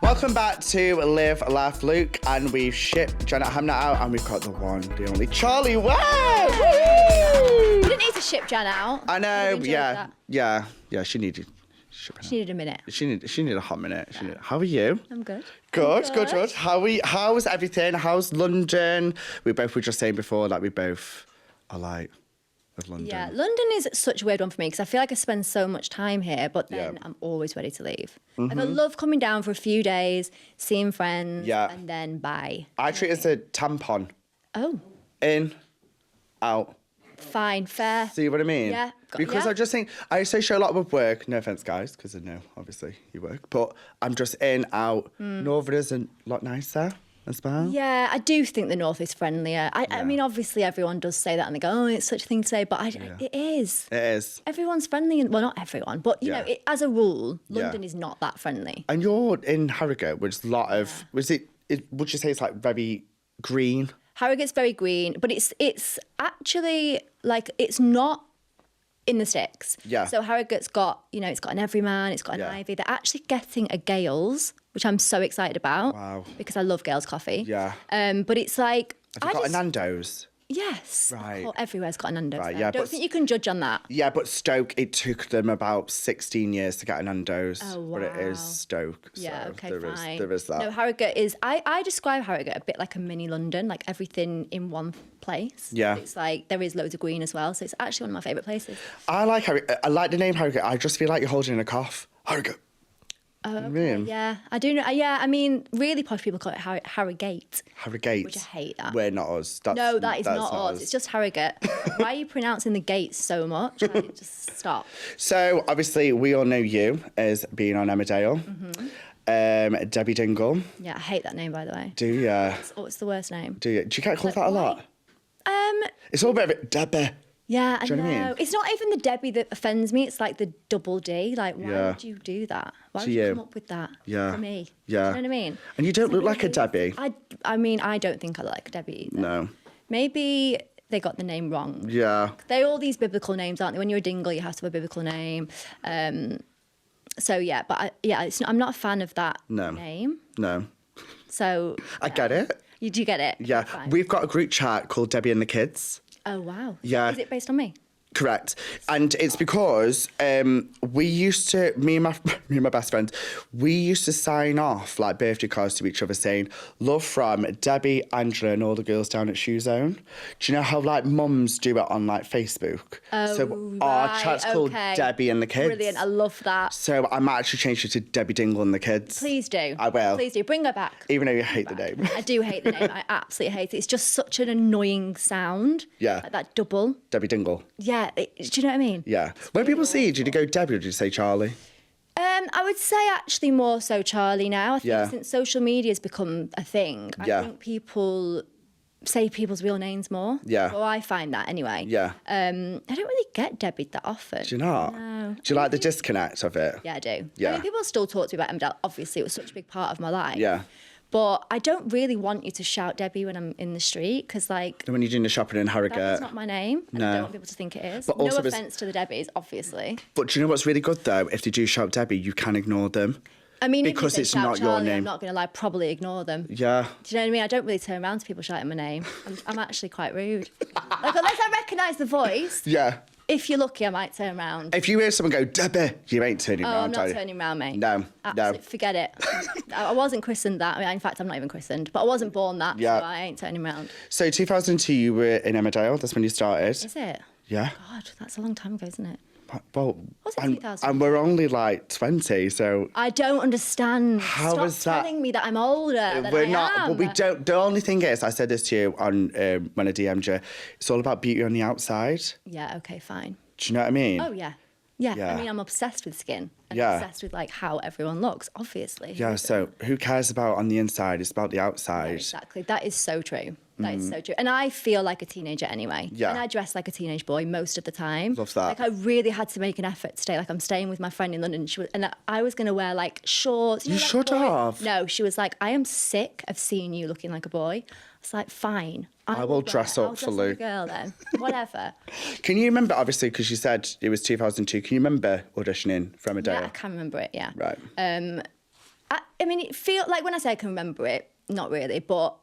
Welcome back to Live, Laugh, Luke, and we've shipped Janet Hamner out, and we've got the one, the only Charley Webb. We didn't need to ship Jan out. I know, yeah. She needed. She needed a minute. She needed a hot minute. How are you? I'm good. Good. How's everything? How's London? We both were just saying before that we both are like with London. Yeah, London is such a weird one for me because I feel like I spend so much time here, but then I'm always ready to leave. Like, I love coming down for a few days, seeing friends, and then bye. I treat it as a tampon. Oh. In, out. Fine, fair. See what I mean? Yeah. Because I just think, I associate a lot with work. No offence, guys, because I know, obviously, you work. But I'm just in, out. Northerners are a lot nicer as well. Yeah, I do think the North is friendlier. I mean, obviously, everyone does say that and they go, oh, it's such a thing to say. But it is. It is. Everyone's friendly. Well, not everyone. But, you know, as a rule, London is not that friendly. And you're in Harrogate, which is a lot of... would you say it's like very green? Harrogate's very green, but it's actually like it's not in the sticks. Yeah. So Harrogate's got, it's got an Everyman, it's got an Ivy. They're actually getting a Gales, which I'm so excited about. Wow. Because I love Gales coffee. Yeah. But it's like have you got a Nando's? Yes. Right. Oh, everywhere's got a Nando's. Right, I don't think you can judge on that. Yeah, but Stoke, it took them about 16 years to get a Nando's. Oh, wow. But it is Stoke. Yeah, so okay, fine. There is that. No, Harrogate is... I describe Harrogate a bit like a mini London, like everything in one place. Yeah. It's like, there is loads of green as well, so it's actually one of my favourite places. I like Harrogate. I like the name Harrogate. I just feel like you're holding in a cough. Harrogate. Oh, okay. Yeah, I do know. Yeah, I mean, really posh people call it Harrogate. Harrogate. Which I hate that. We're not us. That is not us. It's just Harrogate. Why are you pronouncing the gates so much? Like, just stop. So, obviously, we all know you as being on Emmerdale. Debbie Dingle. Yeah, I hate that name, by the way. Do you? It's the worst name. Do you? Do you get called that a lot? It's all about Debbie. Yeah, I know. What I mean? It's not even the Debbie that offends me. It's like the double D. Like, why would you do that? Why would you come up with that for me? Yeah. Do you know what I mean? And you don't look like a Debbie. I mean, I don't think I look like a Debbie either. No. Maybe they got the name wrong. Yeah. They're all these biblical names, aren't they? When you're a Dingle, you have to have a biblical name. So, yeah. But, I'm not a fan of that name. No. So... I get it. You do get it? Yeah. We've got a group chat called Debbie and the Kids. Oh, wow. Yeah. Is it based on me? Correct. And it's because we used to, me and my best friend, we used to sign off like birthday cards to each other saying, love from Debbie, Angela and all the girls down at Shoe Zone. Do you know how like mums do it on like Facebook? Oh, so our chat's called Debbie and the Kids. Brilliant, I love that. So I might actually change it to Debbie Dingle and the Kids. Please do. I will. Please do, bring her back. Even though you hate the name. I do hate the name, I absolutely hate it. It's just such an annoying sound. Yeah. Like that double. Debbie Dingle. Yeah, do you know what I mean? Yeah. When people see you, do you go Debbie or do you say Charley? I would say actually more so Charley now. I think since social media has become a thing, I think people say people's real names more. Yeah. Well, I find that anyway. Yeah. I don't really get Debbie that often. Do you not? No. Do you like the disconnect of it? Yeah, I do. Yeah. I mean, people still talk to me about Emmerdale. Obviously, it was such a big part of my life. Yeah. But I don't really want you to shout Debbie when I'm in the street because, like... When you're doing the shopping in Harrogate. That's not my name. And I don't want people to think it is. But no offence to the Debbies, obviously. But do you know what's really good, though? If they do shout Debbie, you can ignore them. I mean, because it's not your name. I'm not going to lie, probably ignore them. Yeah. Do you know what I mean? I don't really turn around to people shouting my name. I'm actually quite rude. Like, unless I recognise the voice. Yeah. If you're lucky, I might turn around. If you hear someone go, Debbie, you ain't turning around, I'm not turning around, mate. No, absolutely, forget it. I wasn't christened that. I mean, in fact, I'm not even christened. But I wasn't born that, so I ain't turning around. So 2002, you were in Emmerdale. That's when you started. Is it? Yeah. God, that's a long time ago, isn't it? Well, was it 2000? And we're only like 20, so... I don't understand. How is that? Telling me that I'm older than we're I not, am. But we don't... The only thing is, I said this to you on when I DM'd you, it's all about beauty on the outside. Yeah, okay, fine. Do you know what I mean? Oh, yeah. Yeah. I mean, I'm obsessed with skin. And obsessed with, like, how everyone looks, obviously. Yeah, so who cares about on the inside? It's about the outside. Yeah, exactly. That is so true. That is so true. And I feel like a teenager anyway. Yeah. And I dress like a teenage boy most of the time. Love that. Like, I really had to make an effort today. Like, I'm staying with my friend in London. And I was going to wear, like, shorts. You should have. No, she was like, I am sick of seeing you looking like a boy. It's like, fine. I will dress up for Luke. Girl then. Whatever. Can you remember, obviously, because you said it was 2002, can you remember auditioning for Emmerdale? Yeah, I can remember it, yeah. Right. I mean, it feels like when I say I can remember it, not really, but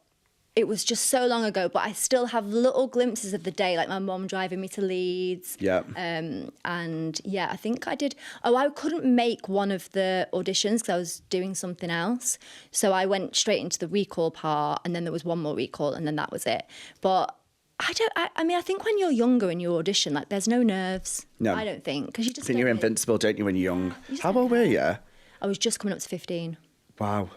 it was just so long ago. But I still have little glimpses of the day, like my mum driving me to Leeds. Yeah. And yeah, I think I did. Oh, I couldn't make one of the auditions because I was doing something else. So I went straight into the recall part, and then there was one more recall, and then that was it. But I mean, I think when you're younger and you audition, like, there's no nerves. No. I don't think. Because you just think you're invincible, don't you, when you're young? How old were you? I was just coming up to 15. Wow.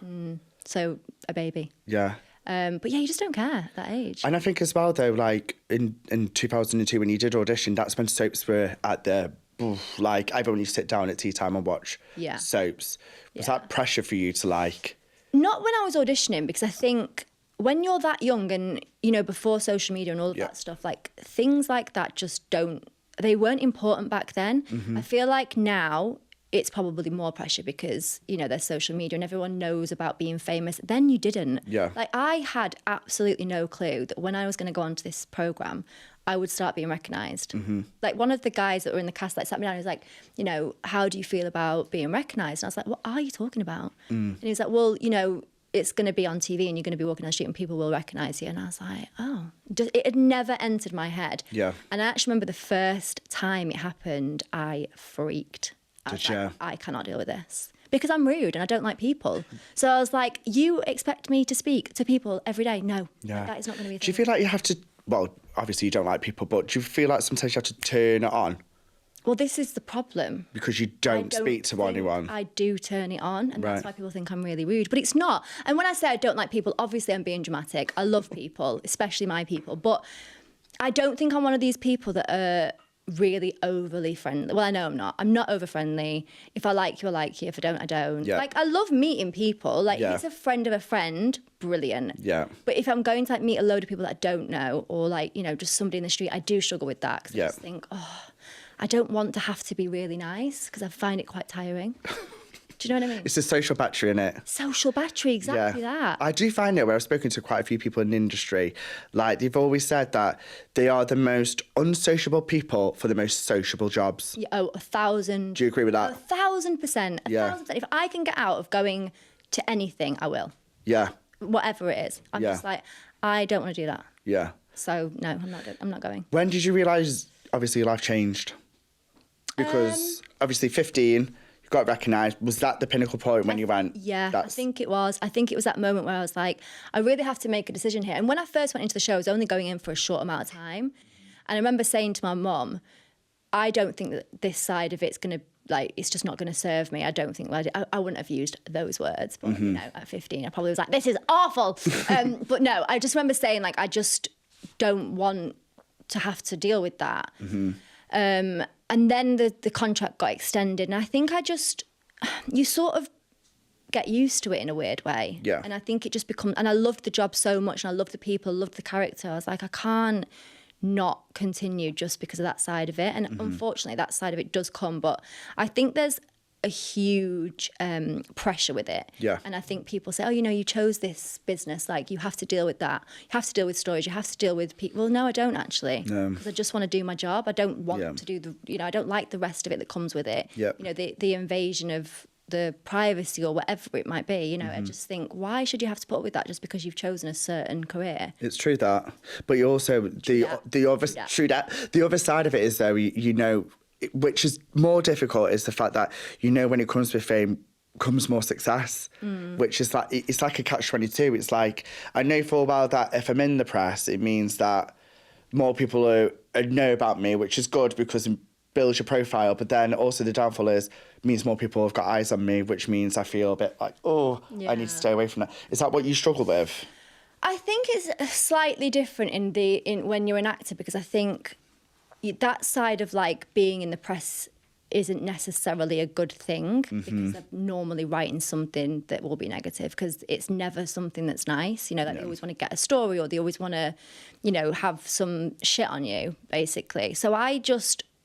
So, a baby. Yeah. But yeah, you just don't care at that age. And I think as well, though, like, in 2002, when you did audition, that's when soaps were at the... Like, everyone used to sit down at tea time and watch soaps. Was that pressure for you to, like... Not when I was auditioning, because I think... When you're that young and, you know, before social media and all of that stuff, like, things like that just they weren't important back then. I feel like now it's probably more pressure because, you know, there's social media and everyone knows about being famous. Then you didn't. Yeah. Like, I had absolutely no clue that when I was going to go onto this programme, I would start being recognised. Like, one of the guys that were in the cast, like, sat me down and was like, you know, how do you feel about being recognised? And I was like, what are you talking about? And he was like, well, you know, it's going to be on TV and you're going to be walking down the street and people will recognise you. And I was like, oh. It had never entered my head. Yeah. And I actually remember the first time it happened, I freaked. Did you? I cannot deal with this. Because I'm rude and I don't like people. So I was like, you expect me to speak to people every day? No. Yeah. That is not going to be a thing. Do you feel like you have to... Well, obviously you don't like people, but do you feel like sometimes you have to turn it on? Well, this is the problem. Because you don't speak to anyone. I do turn it on, and that's why people think I'm really rude. But it's not. And when I say I don't like people, obviously I'm being dramatic. I love people, especially my people. But I don't think I'm one of these people that are really overly friendly. Well, I know I'm not. I'm not over friendly. If I like you, I like you. If I don't, I don't. Yeah. Like, I love meeting people. Like, if it's a friend of a friend, brilliant. Yeah. But if I'm going to, like, meet a load of people that I don't know, or, like, you know, just somebody in the street, I do struggle with that. Because I just think, I don't want to have to be really nice because I find it quite tiring. Do you know what I mean? It's a social battery, innit? Social battery, exactly that. I do find it where I've spoken to quite a few people in the industry, like, they've always said that they are the most unsociable people for the most sociable jobs. Yeah, 1,000. Do you agree with that? 1,000%. Yeah. 1,000%. If I can get out of going to anything, I will. Yeah. Whatever it is. I'm just like, I don't want to do that. Yeah. So, no, I'm not going. When did you realise, obviously, your life changed? Because, obviously, 15... you got recognised. Was that the pinnacle point when you went? Yeah, I think it was. I think it was that moment where I was like, I really have to make a decision here. And when I first went into the show, I was only going in for a short amount of time. And I remember saying to my mum, I don't think that this side of it's going to, like, it's just not going to serve me. I don't think, I wouldn't have used those words. But, you know, at 15, I probably was like, this is awful. But no, I just remember saying, like, I just don't want to have to deal with that. And then the contract got extended, and I think you sort of get used to it in a weird way. Yeah. And I think it just becomes, and I loved the job so much, and I loved the people, loved the character. I was like, I can't not continue just because of that side of it. And unfortunately, that side of it does come, but I think there's a huge pressure with it. Yeah. And I think people say, oh, you know, you chose this business, like, you have to deal with that. You have to deal with stories. You have to deal with people. Well, no, I don't actually. No. Because I just want to do my job. I don't want to do I don't like the rest of it that comes with it. Yeah. You know, the invasion of the privacy or whatever it might be, you know, I just think, why should you have to put up with that just because you've chosen a certain career? It's true that. But you also, the other side of it is, though, you know, which is more difficult, is the fact that, you know, when it comes with fame comes more success, which is like, it's like a catch-22. It's like, I know full well that if I'm in the press, it means that more people know about me, which is good because it builds your profile. But then also the downfall means more people have got eyes on me, which means I feel a bit like, I need to stay away from that. Is that what you struggle with? I think it's slightly different in when you're an actor, because I think that side of, like, being in the press isn't necessarily a good thing, because they're normally writing something that will be negative, because it's never something that's nice. You know, like, they always want to get a story, or they always want to, you know, have some shit on you, basically. So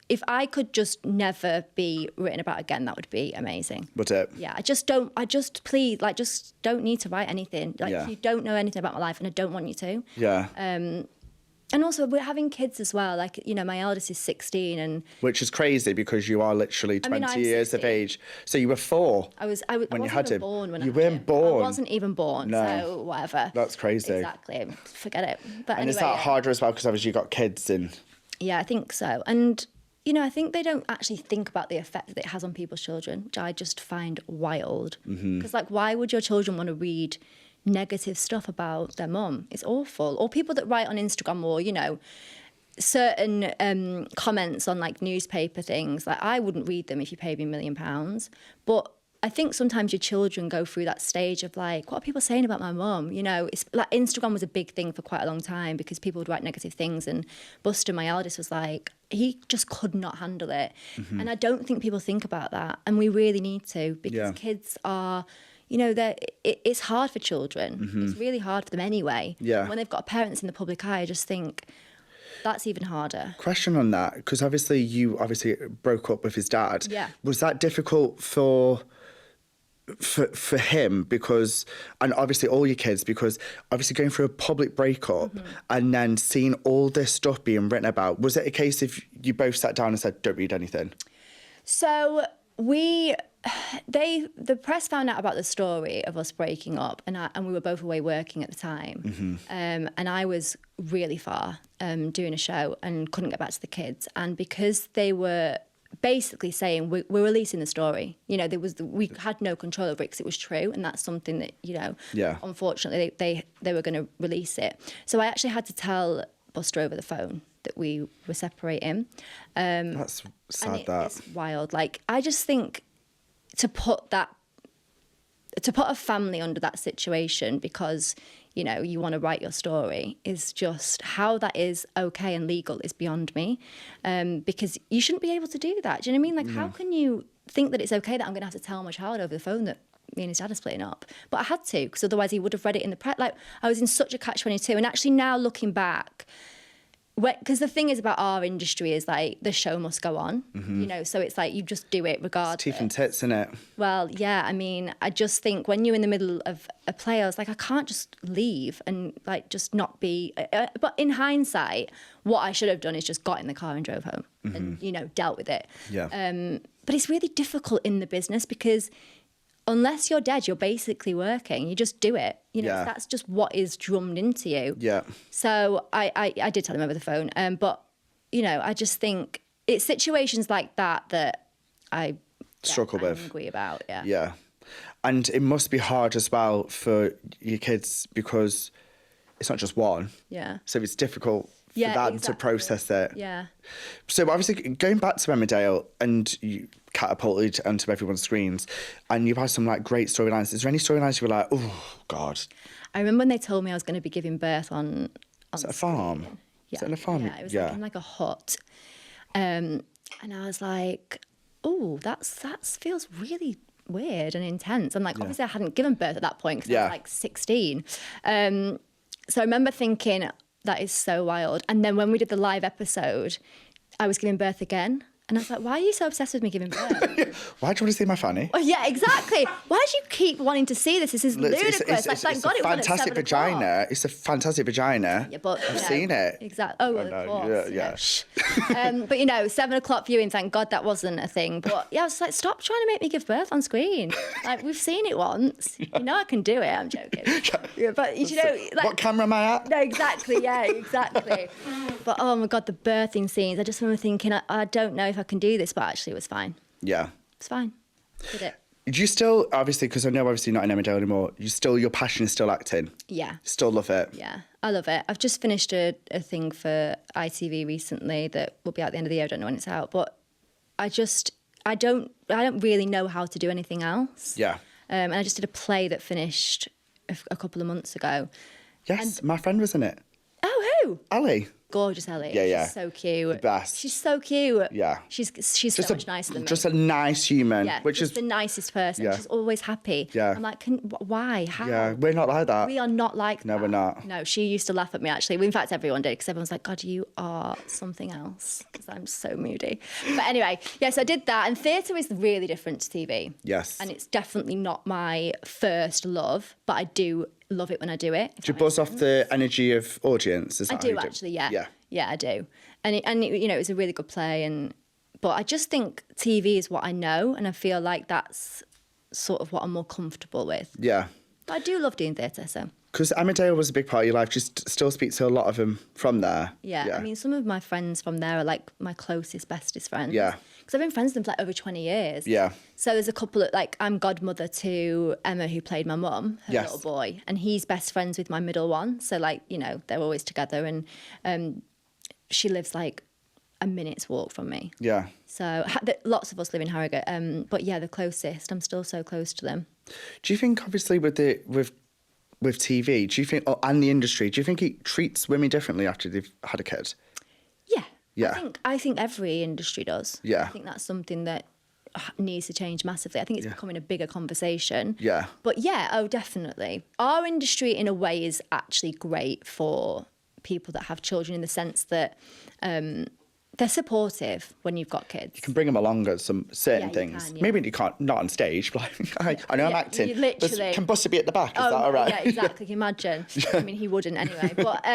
if I could just never be written about again, that would be amazing. Would it? Yeah, just don't need to write anything. Like, if you don't know anything about my life, and I don't want you to. Yeah. And also, we're having kids as well. Like, you know, my eldest is 16 and... Which is crazy because you are literally 20 years 60. of age. So you were 4 I wasn't even born when I had him. You weren't born? I wasn't even born, so whatever. That's crazy. Exactly. Forget it. But and anyway, is that harder as well because obviously you've got kids and... Yeah, I think so. And, you know, I think they don't actually think about the effect that it has on people's children, which I just find wild. Because, like, why would your children want to read negative stuff about their mum? It's awful. Or people that write on Instagram or, you know, certain comments on, like, newspaper things. Like, I wouldn't read them if you paid me £1 million. But I think sometimes your children go through that stage of like, what are people saying about my mum? You know, it's like Instagram was a big thing for quite a long time because people would write negative things. And Buster, my eldest, was like, he just could not handle it. And I don't think people think about that. And we really need to, because kids are, you know, it's hard for children. It's really hard for them anyway. When they've got parents in the public eye, I just think that's even harder. Question on that, because obviously you broke up with his dad. Was that difficult for him, because, and obviously all your kids, because obviously going through a public breakup and then seeing all this stuff being written about, was it a case if you both sat down and said, don't read anything? So the press found out about the story of us breaking up, and we were both away working at the time, and I was really far doing a show and couldn't get back to the kids, and because they were basically saying we're releasing the story, you know, we had no control over it because it was true, and that's something that, you know, unfortunately they were going to release it. So I actually had to tell Buster over the phone that we were separating. That's sad. It's wild. Like, I just think to put a family under that situation because, you know, you want to write your story is just, how that is okay and legal is beyond me, because you shouldn't be able to do that. Do you know what I mean? Like, how can you think that it's okay that I'm going to have to tell my child over the phone that me and his dad are splitting up? But I had to, because otherwise he would have read it in the press. Like, I was in such a catch-22. And actually now looking back, because the thing is about our industry is like the show must go on, you know, so it's like you just do it regardless. It's teeth and tits, isn't it? Well, yeah, I mean, I just think when you're in the middle of a play, I was like, I can't just leave and like just not be. But in hindsight, what I should have done is just got in the car and drove home and, you know, dealt with it. But it's really difficult in the business because unless you're dead, you're basically working. You just do it. You know, that's just what is drummed into you. So I did tell him over the phone. But, you know, I just think it's situations like that I struggle with. Angry about, And it must be hard as well for your kids because it's not just one. So it's difficult for them to process it. So obviously going back to Emmerdale, and you catapulted onto everyone's screens, and you've had some like great storylines. Is there any storylines you were like, oh God? I remember when they told me I was going to be giving birth on Is it a farm? Is it in a farm? Yeah, it was like in like a hut. And I was like, oh, that feels really weird and intense. And like, obviously I hadn't given birth at that point because I was like 16. So I remember thinking, that is so wild. And then when we did the live episode, I was giving birth again. And I was like, why are you so obsessed with me giving birth? Why do you want to see my fanny? Oh, yeah, exactly. Why do you keep wanting to see this? This is ludicrous. It's a fantastic vagina. It's a fantastic vagina. Yeah, but I've seen it. Exactly. Oh, well, of course. Yeah. But, you know, 7 o'clock viewing, thank God that wasn't a thing. But, yeah, I was like, stop trying to make me give birth on screen. Like, we've seen it once. You know I can do it. I'm joking. But, you know... like, what camera am I at? No, exactly. Yeah, exactly. But, oh, my God, the birthing scenes. I just remember thinking, I don't know if I can do this, but actually it was fine. Yeah. It's fine. Did it. Do you still, obviously, because I know obviously not in Emmerdale anymore, your passion is still acting? Yeah. Still love it? Yeah, I love it. I've just finished a thing for ITV recently that will be out at the end of the year. I don't know when it's out, but I don't really know how to do anything else. Yeah. And I just did a play that finished a couple of months ago. Yes, my friend was in it. Oh, who? Ali. Gorgeous Ellie. Yeah. She's so cute. The best. She's so cute. Yeah. She's so much nicer than me. Just a nice human. Yeah, which just is the nicest person. Yeah. She's always happy. Yeah. I'm like, why? How? Yeah, we're not like that. We are not like that. No, we're not. No, she used to laugh at me, actually. In fact, everyone did, because everyone's like, God, you are something else, because I'm so moody. But anyway, yeah, so I did that. And theatre is really different to TV. Yes. And it's definitely not my first love, but I do love it when I do it. Do you buzz off the energy of audience? Is that I do, actually, yeah. Yeah, I do. And it was a really good play. But I just think TV is what I know, and I feel like that's sort of what I'm more comfortable with. Yeah. But I do love doing theatre, so. Because Emmerdale was a big part of your life. Do you still speak to a lot of them from there? Yeah, I mean, some of my friends from there are like my closest, bestest friends. Yeah. Because I've been friends with them for like over 20 years. Yeah. So there's a couple of, like, I'm godmother to Emma, who played my mum, her little boy, and he's best friends with my middle one. So, like, you know, they're always together, and she lives like a minute's walk from me. Yeah. So lots of us live in Harrogate. But yeah, the closest. I'm still so close to them. Do you think, obviously, with TV, do you think, and the industry, do you think it treats women differently after they've had a kid? Yeah. Yeah. I think every industry does. Yeah. I think that's something that needs to change massively. I think it's becoming a bigger conversation. Yeah. But yeah, definitely. Our industry, in a way, is actually great for people that have children, in the sense that they're supportive when you've got kids. You can bring them along at some certain things. Can, yeah. Maybe you can't, not on stage, but I know I'm acting. You literally. Can Buster be at the back? Is that all right? Yeah, exactly. Can you imagine? I mean, he wouldn't anyway. But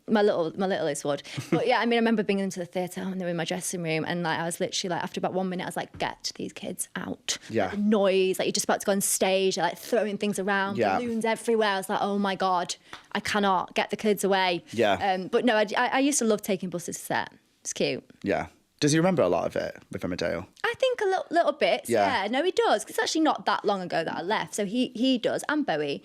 my littlest would. But yeah, I mean, I remember bringing them to the theatre, and they were in my dressing room, and like I was literally like, after about 1 minute, I was like, get these kids out. Yeah. The noise, like you're just about to go on stage, they're like throwing things around, balloons everywhere. I was like, oh my God, I cannot get the kids away. Yeah. But no, I used to love taking buses to set. It's cute. Yeah. Does he remember a lot of it with Emmerdale? I think a little bit. Yeah. No, he does. 'Cause it's actually not that long ago that I left. So he does. And Bowie.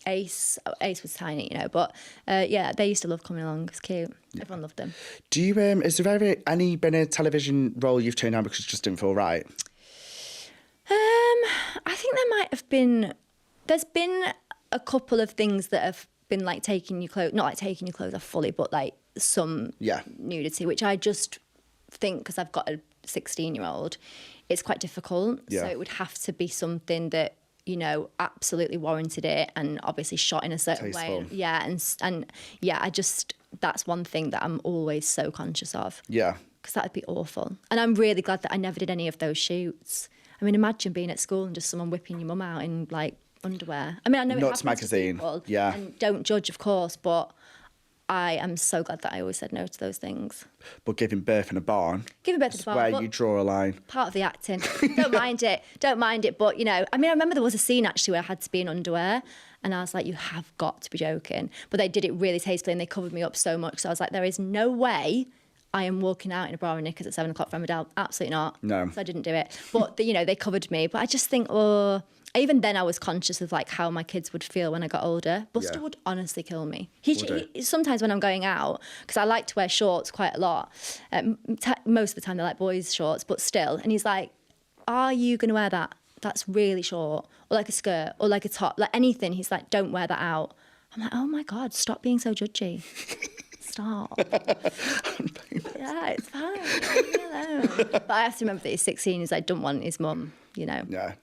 Ace was tiny, you know. But yeah, they used to love coming along. It's cute. Everyone loved them. Do you, is there ever been a television role you've turned down because it just didn't feel right? I think there might have been. There's been a couple of things that have been like taking your clothes, not like taking your clothes off fully, but like some nudity, which I just think, because I've got a 16-year-old, it's quite difficult. Yeah. So it would have to be something that, you know, absolutely warranted it, and obviously shot in a certain way. Yeah, and yeah, that's one thing that I'm always so conscious of. Yeah. Because that would be awful. And I'm really glad that I never did any of those shoots. I mean, imagine being at school and just someone whipping your mum out in like underwear. I mean, I know Nuts it happens magazine. to people, yeah. And don't judge, of course, but I am so glad that I always said no to those things. But giving birth in a barn. Giving birth in a barn. Where you draw a line. Part of the acting. Don't mind it. But, you know, I mean, I remember there was a scene actually where I had to be in underwear, and I was like, you have got to be joking. But they did it really tastefully, and they covered me up so much. So I was like, there is no way I am walking out in a bra and knickers at 7 o'clock from Emmerdale. Absolutely not. No. So I didn't do it. But, you know, they covered me. But I just think, even then I was conscious of like how my kids would feel when I got older. Buster would honestly kill me. He sometimes when I'm going out, because I like to wear shorts quite a lot. Most of the time they're like boys' shorts, but still. And he's like, are you going to wear that? That's really short. Or like a skirt or like a top, like anything. He's like, don't wear that out. I'm like, oh my God, stop being so judgy. Stop. Yeah, it's fine. Leave me alone. But I have to remember that he's 16. He's like, don't want his mum, you know. Yeah,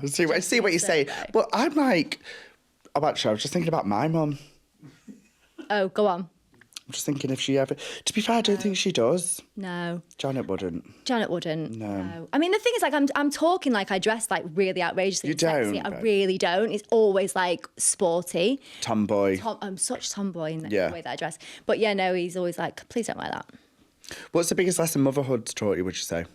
see what you say. But I'm like, actually, I was just thinking about my mum. Oh, go on. I'm just thinking if she ever... To be fair, I don't think she does. No. Janet wouldn't. No. I mean, the thing is, like, I'm talking like I dress like really outrageously. You don't. Sexy. I really don't. It's always like sporty. Tomboy. I'm such tomboy in the way that I dress. But yeah, no, he's always like, please don't wear that. What's the biggest lesson motherhood's taught you, would you say?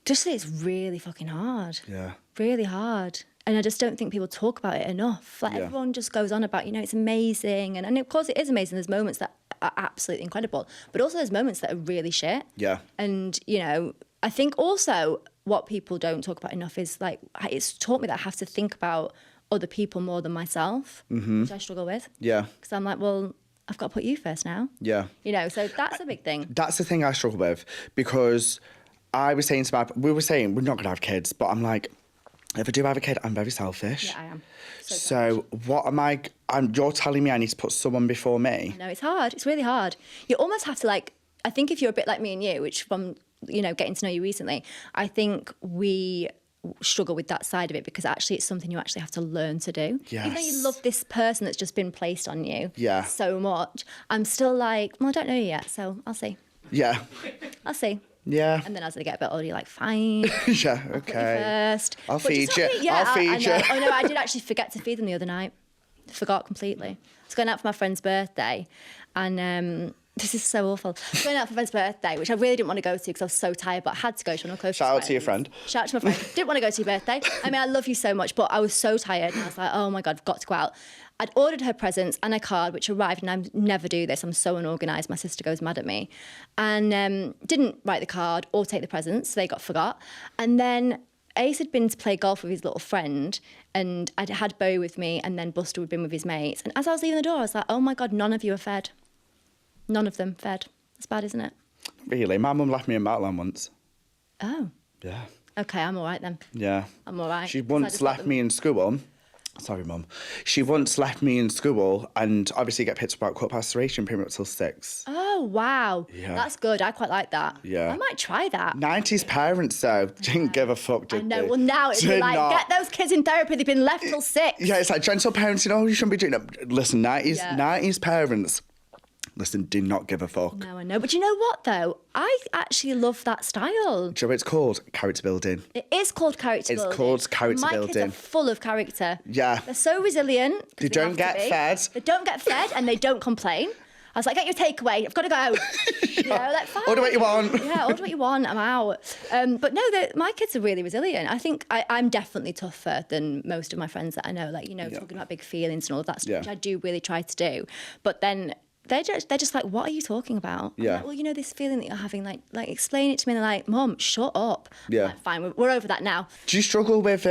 Just that it's really fucking hard. Yeah. Really hard. And I just don't think people talk about it enough. Like everyone just goes on about, you know, it's amazing. And of course it is amazing. There's moments that are absolutely incredible. But also there's moments that are really shit. Yeah. And, you know, I think also what people don't talk about enough is like, it's taught me that I have to think about other people more than myself, which I struggle with. Yeah. Because I'm like, well, I've got to put you first now. Yeah. You know, so that's a big thing. That's the thing I struggle with, because we were saying we're not going to have kids, but I'm like, if I do have a kid, I'm very selfish. Yeah, I am. So what am I... you're telling me I need to put someone before me? No, it's hard. It's really hard. You almost have to, like... I think if you're a bit like me and you, which from, you know, getting to know you recently, I think we struggle with that side of it, because actually it's something you actually have to learn to do. Yes. Even though you love this person that's just been placed on you so much, I'm still like, well, I don't know you yet, so I'll see. Yeah. I'll see. Yeah. And then as they get a bit older, you're like, fine. Yeah, okay. First. I'll feed you. I'll feed you. Oh no, I did actually forget to feed them the other night. Forgot completely. I was going out for my friend's birthday, and this is so awful. I was going out for my friend's birthday, which I really didn't want to go to because I was so tired, but I had to go. She was close. Shout out to your friend. Shout out to my friend. Didn't want to go to your birthday. I mean, I love you so much, but I was so tired, and I was like, oh my God, I've got to go out. I'd ordered her presents and a card, which arrived, and I never do this. I'm so unorganised. My sister goes mad at me. And didn't write the card or take the presents, so they got forgot. And then Ace had been to play golf with his little friend, and I'd had Bowie with me, and then Buster had been with his mates. And as I was leaving the door, I was like, oh my God, none of you are fed. None of them fed. That's bad, isn't it? Really? My mum left me in Matland once. Oh. Yeah. Okay, I'm all right then. Yeah. I'm all right. She once left me in school. Sorry, Mum. She once left me in school and obviously get picked up about 3:15. She didn't pick me up till 6. Oh, wow. Yeah. That's good. I quite like that. Yeah. I might try that. 90s parents, though, didn't give a fuck, did they? I know. Well, now it's Did like, not. get those kids in therapy. They've been left till 6. Yeah, it's like gentle parenting. Oh, you shouldn't be doing that. Listen, 90s parents, listen, do not give a fuck. No, I know. But you know what, though? I actually love that style. Do you know what it's called? Character building. It is called character building. It's called character My building. kids are full of character. Yeah. They're so resilient. They don't get fed. They don't get fed and they don't complain. I was like, get your takeaway. I've got to go. You know, like, fine. Order what you want. Yeah, order what you want. I'm out. But no, my kids are really resilient. I think I'm definitely tougher than most of my friends that I know. Like, you know, talking about big feelings and all of that stuff, which I do really try to do. But then they're just like, what are you talking about? I'm like, well, you know, this feeling that you're having, like explain it to me. And they're like, Mum, shut up. Yeah. I'm like, fine, we're over that now. Do you struggle with,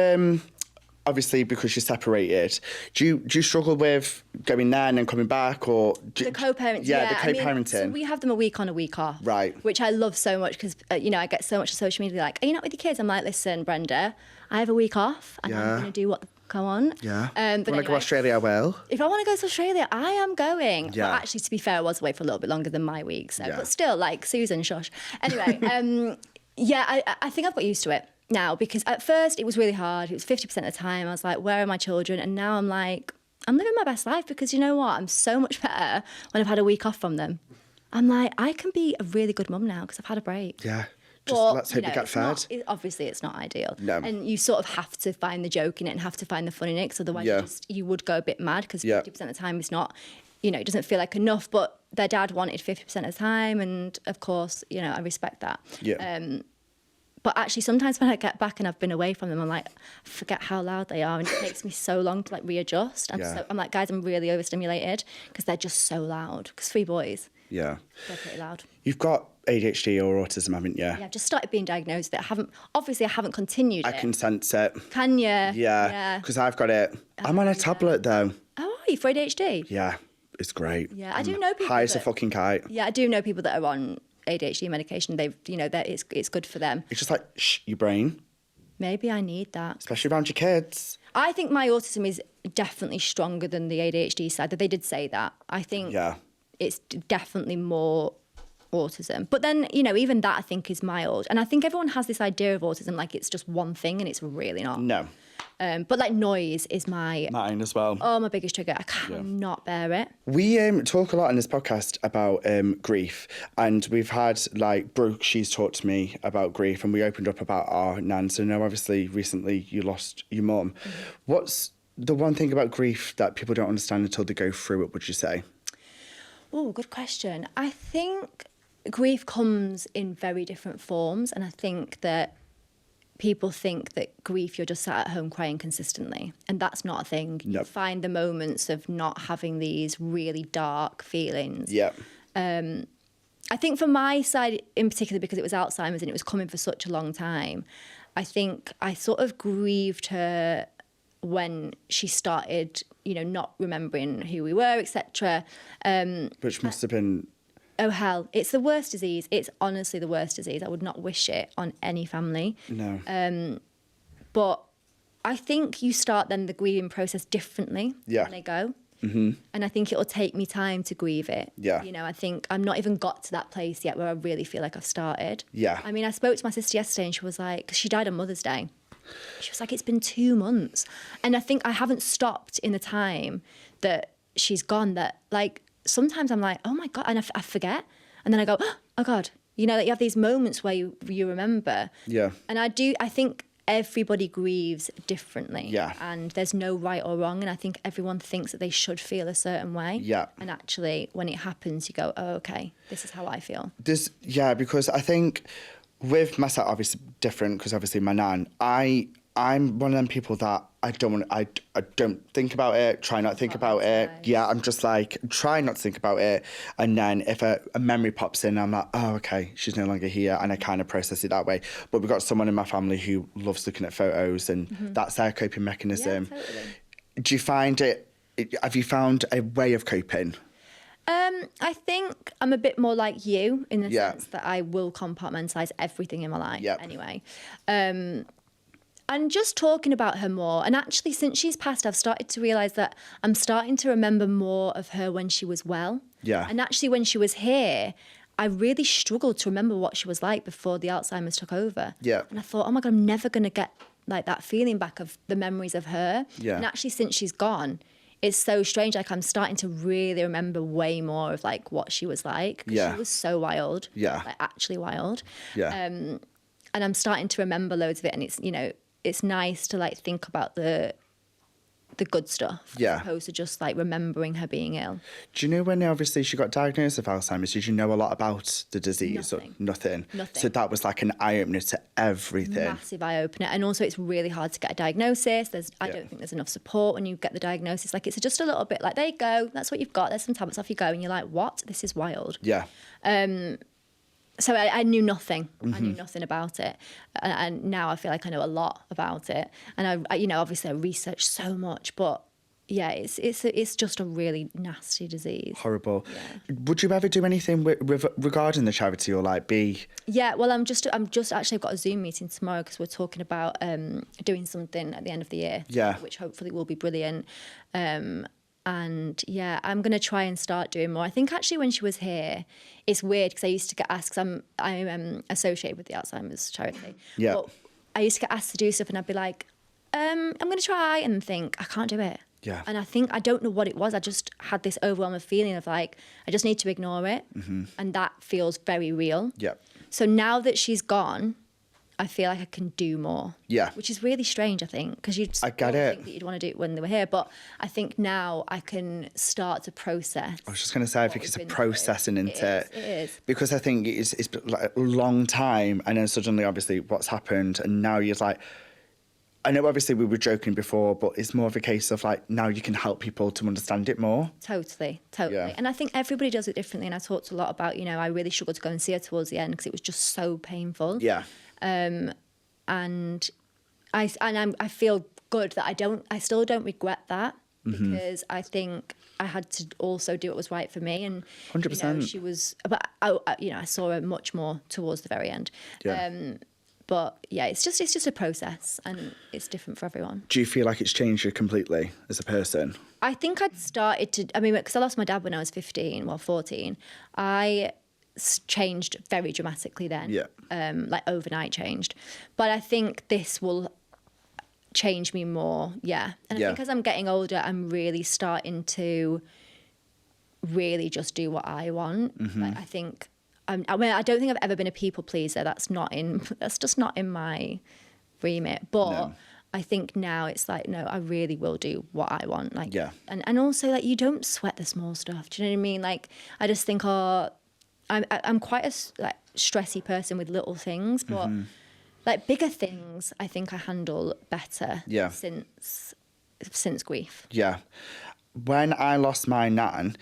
obviously because you're separated, do you struggle with going there and then coming back, or the co-parenting? Yeah, the co-parenting. I mean, so we have them a week on, a week off, right? Which I love so much because you know, I get so much on social media like, are you not with your kids? I'm like, listen, Brenda, I have a week off and I'm going to do what go on. Yeah. But want to anyway, go to Australia? Well, if I want to go to Australia, I am going. Yeah. But actually, to be fair, I was away for a little bit longer than my week. So, Yeah. but still, like Susan, shush. Anyway, I think I've got used to it now because at first it was really hard. It was 50% of the time. I was like, where are my children? And now I'm like, I'm living my best life because you know what? I'm so much better when I've had a week off from them. I'm like, I can be a really good mum now because I've had a break. yeah. Just But, let's hope you get fed. Obviously, it's not ideal. No. And you sort of have to find the joke in it and have to find the fun in it because otherwise you would go a bit mad because 50% of the time it's not, you know, it doesn't feel like enough. But their dad wanted 50% of the time. And of course, you know, I respect that. Yeah. But actually, sometimes when I get back and I've been away from them, I'm like, I forget how loud they are. And it takes me so long to like readjust. I'm like, guys, I'm really overstimulated because they're just so loud. Because 3 boys. Yeah. They're pretty loud. You've got ADHD or autism, haven't you? Yeah, I've just started being diagnosed with it. I haven't continued it. I can sense it. Can you? Yeah. Because I've got it. I'm on a tablet though. Oh, are you for ADHD? Yeah. It's great. Yeah, I do know people. High as a fucking kite. Yeah, I do know people that are on ADHD medication. They've, you know, that it's good for them. It's just like, shh, your brain. Maybe I need that. Especially around your kids. I think my autism is definitely stronger than the ADHD side. They did say that. I think it's definitely more autism. But then, you know, even that I think is mild. And I think everyone has this idea of autism like it's just one thing and it's really not. No. But like noise is mine as well. Oh, my biggest trigger. I cannot bear it. We talk a lot in this podcast about grief, and we've had like Brooke. She's talked to me about grief, and we opened up about our nan. So now, obviously, recently you lost your mum. Mm-hmm. What's the one thing about grief that people don't understand until they go through it? Would you say? Oh, good question. I think grief comes in very different forms, and I think that people think that grief, you're just sat at home crying consistently. And that's not a thing. Nope. You find the moments of not having these really dark feelings. Yeah. I think from my side in particular, because it was Alzheimer's and it was coming for such a long time, I think I sort of grieved her when she started, you know, not remembering who we were, etc. Which must have been... Oh, hell. It's the worst disease. It's honestly the worst disease. I would not wish it on any family. No. But I think you start then the grieving process differently when they go. Mm-hmm. And I think it'll take me time to grieve it. Yeah. You know, I think I'm not even got to that place yet where I really feel like I've started. Yeah. I mean, I spoke to my sister yesterday and she was like, because she died on Mother's Day. She was like, it's been 2 months. And I think I haven't stopped in the time that she's gone that, like, sometimes I'm like, oh my God, and I forget. And then I go, oh God, you know, that you have these moments where you remember. Yeah. And I think everybody grieves differently. Yeah. And there's no right or wrong. And I think everyone thinks that they should feel a certain way. Yeah. And actually, when it happens, you go, oh, okay, this is how I feel. Because I think with myself, obviously different, because obviously my nan, I'm one of them people that I don't think about it, try not to think about it. Yeah, I'm just like, try not to think about it. And then if a memory pops in, I'm like, oh, okay, she's no longer here. And I kind of process it that way. But we've got someone in my family who loves looking at photos, and that's their coping mechanism. Yeah, totally. Do you find have you found a way of coping? I think I'm a bit more like you in the Yeah. sense that I will compartmentalise everything in my life anyway. And just talking about her more, and actually since she's passed, I've started to realise that I'm starting to remember more of her when she was well. Yeah. And actually when she was here, I really struggled to remember what she was like before the Alzheimer's took over. Yeah. And I thought, oh my God, I'm never going to get like that feeling back of the memories of her. Yeah. And actually since she's gone, it's so strange. Like I'm starting to really remember way more of like what she was like. 'Cause Yeah. she was so wild. Yeah. Like actually wild. Yeah. And I'm starting to remember loads of it. And it's, you know, it's nice to like think about the good stuff. Yeah. As opposed to just like remembering her being ill. Do you know when obviously she got diagnosed with Alzheimer's, did you know a lot about the disease? Nothing. Or nothing? Nothing. So that was like an eye-opener to everything. Massive eye opener. And also it's really hard to get a diagnosis. I don't think there's enough support when you get the diagnosis. Like it's just a little bit like, there you go, that's what you've got, there's some tablets, off you go. And you're like, what? This is wild. Yeah. So I knew nothing. I knew nothing about it. And now I feel like I know a lot about it. And I you know, obviously I researched so much, but yeah, it's just a really nasty disease. Horrible. Yeah. Would you ever do anything regarding the charity, or like be? Yeah, well, I'm just actually, I've got a Zoom meeting tomorrow because we're talking about doing something at the end of the year. Yeah. Which hopefully will be brilliant. And yeah, I'm going to try and start doing more. I think actually when she was here, it's weird because I used to get asked, because I'm associated with the Alzheimer's charity. Yeah. But I used to get asked to do stuff and I'd be like, I'm going to try, and think, I can't do it. Yeah. And I think, I don't know what it was. I just had this overwhelming feeling of like, I just need to ignore it. And that feels very real. Yeah. So now that she's gone, I feel like I can do more. Yeah. Which is really strange, I think, because you'd I get it. think that you'd want to do it when they were here. But I think now I can start to process. I was just going to say, I think it's a processing into it. It is. Because I think it's been like a long time, and then suddenly, obviously, what's happened, and now you're like, I know obviously we were joking before, but it's more of a case of like, now you can help people to understand it more. Totally. Yeah. And I think everybody does it differently. And I talked a lot about, you know, I really struggled to go and see her towards the end because it was just so painful. Yeah. And I feel good that I still don't regret that, because I think I had to also do what was right for me. And 100%. You know, she was, but I saw her much more towards the very end. Yeah. But yeah, it's just a process, and it's different for everyone. Do you feel like it's changed you completely as a person? I think I'd started to, because I lost my dad when I was 14. I changed very dramatically then. Yeah. Like overnight changed. But I think this will change me more, yeah. And I think as I'm getting older, I'm really starting to really just do what I want. Like, I think, I don't think I've ever been a people pleaser. That's just not in my remit. But No. I think now it's like, no, I really will do what I want. Like, Yeah. And also, like, you don't sweat the small stuff. Do you know what I mean? Like, I just think, I'm quite a like stressy person with little things, but like bigger things, I think I handle better. Yeah. Since grief. Yeah. When I lost my nan,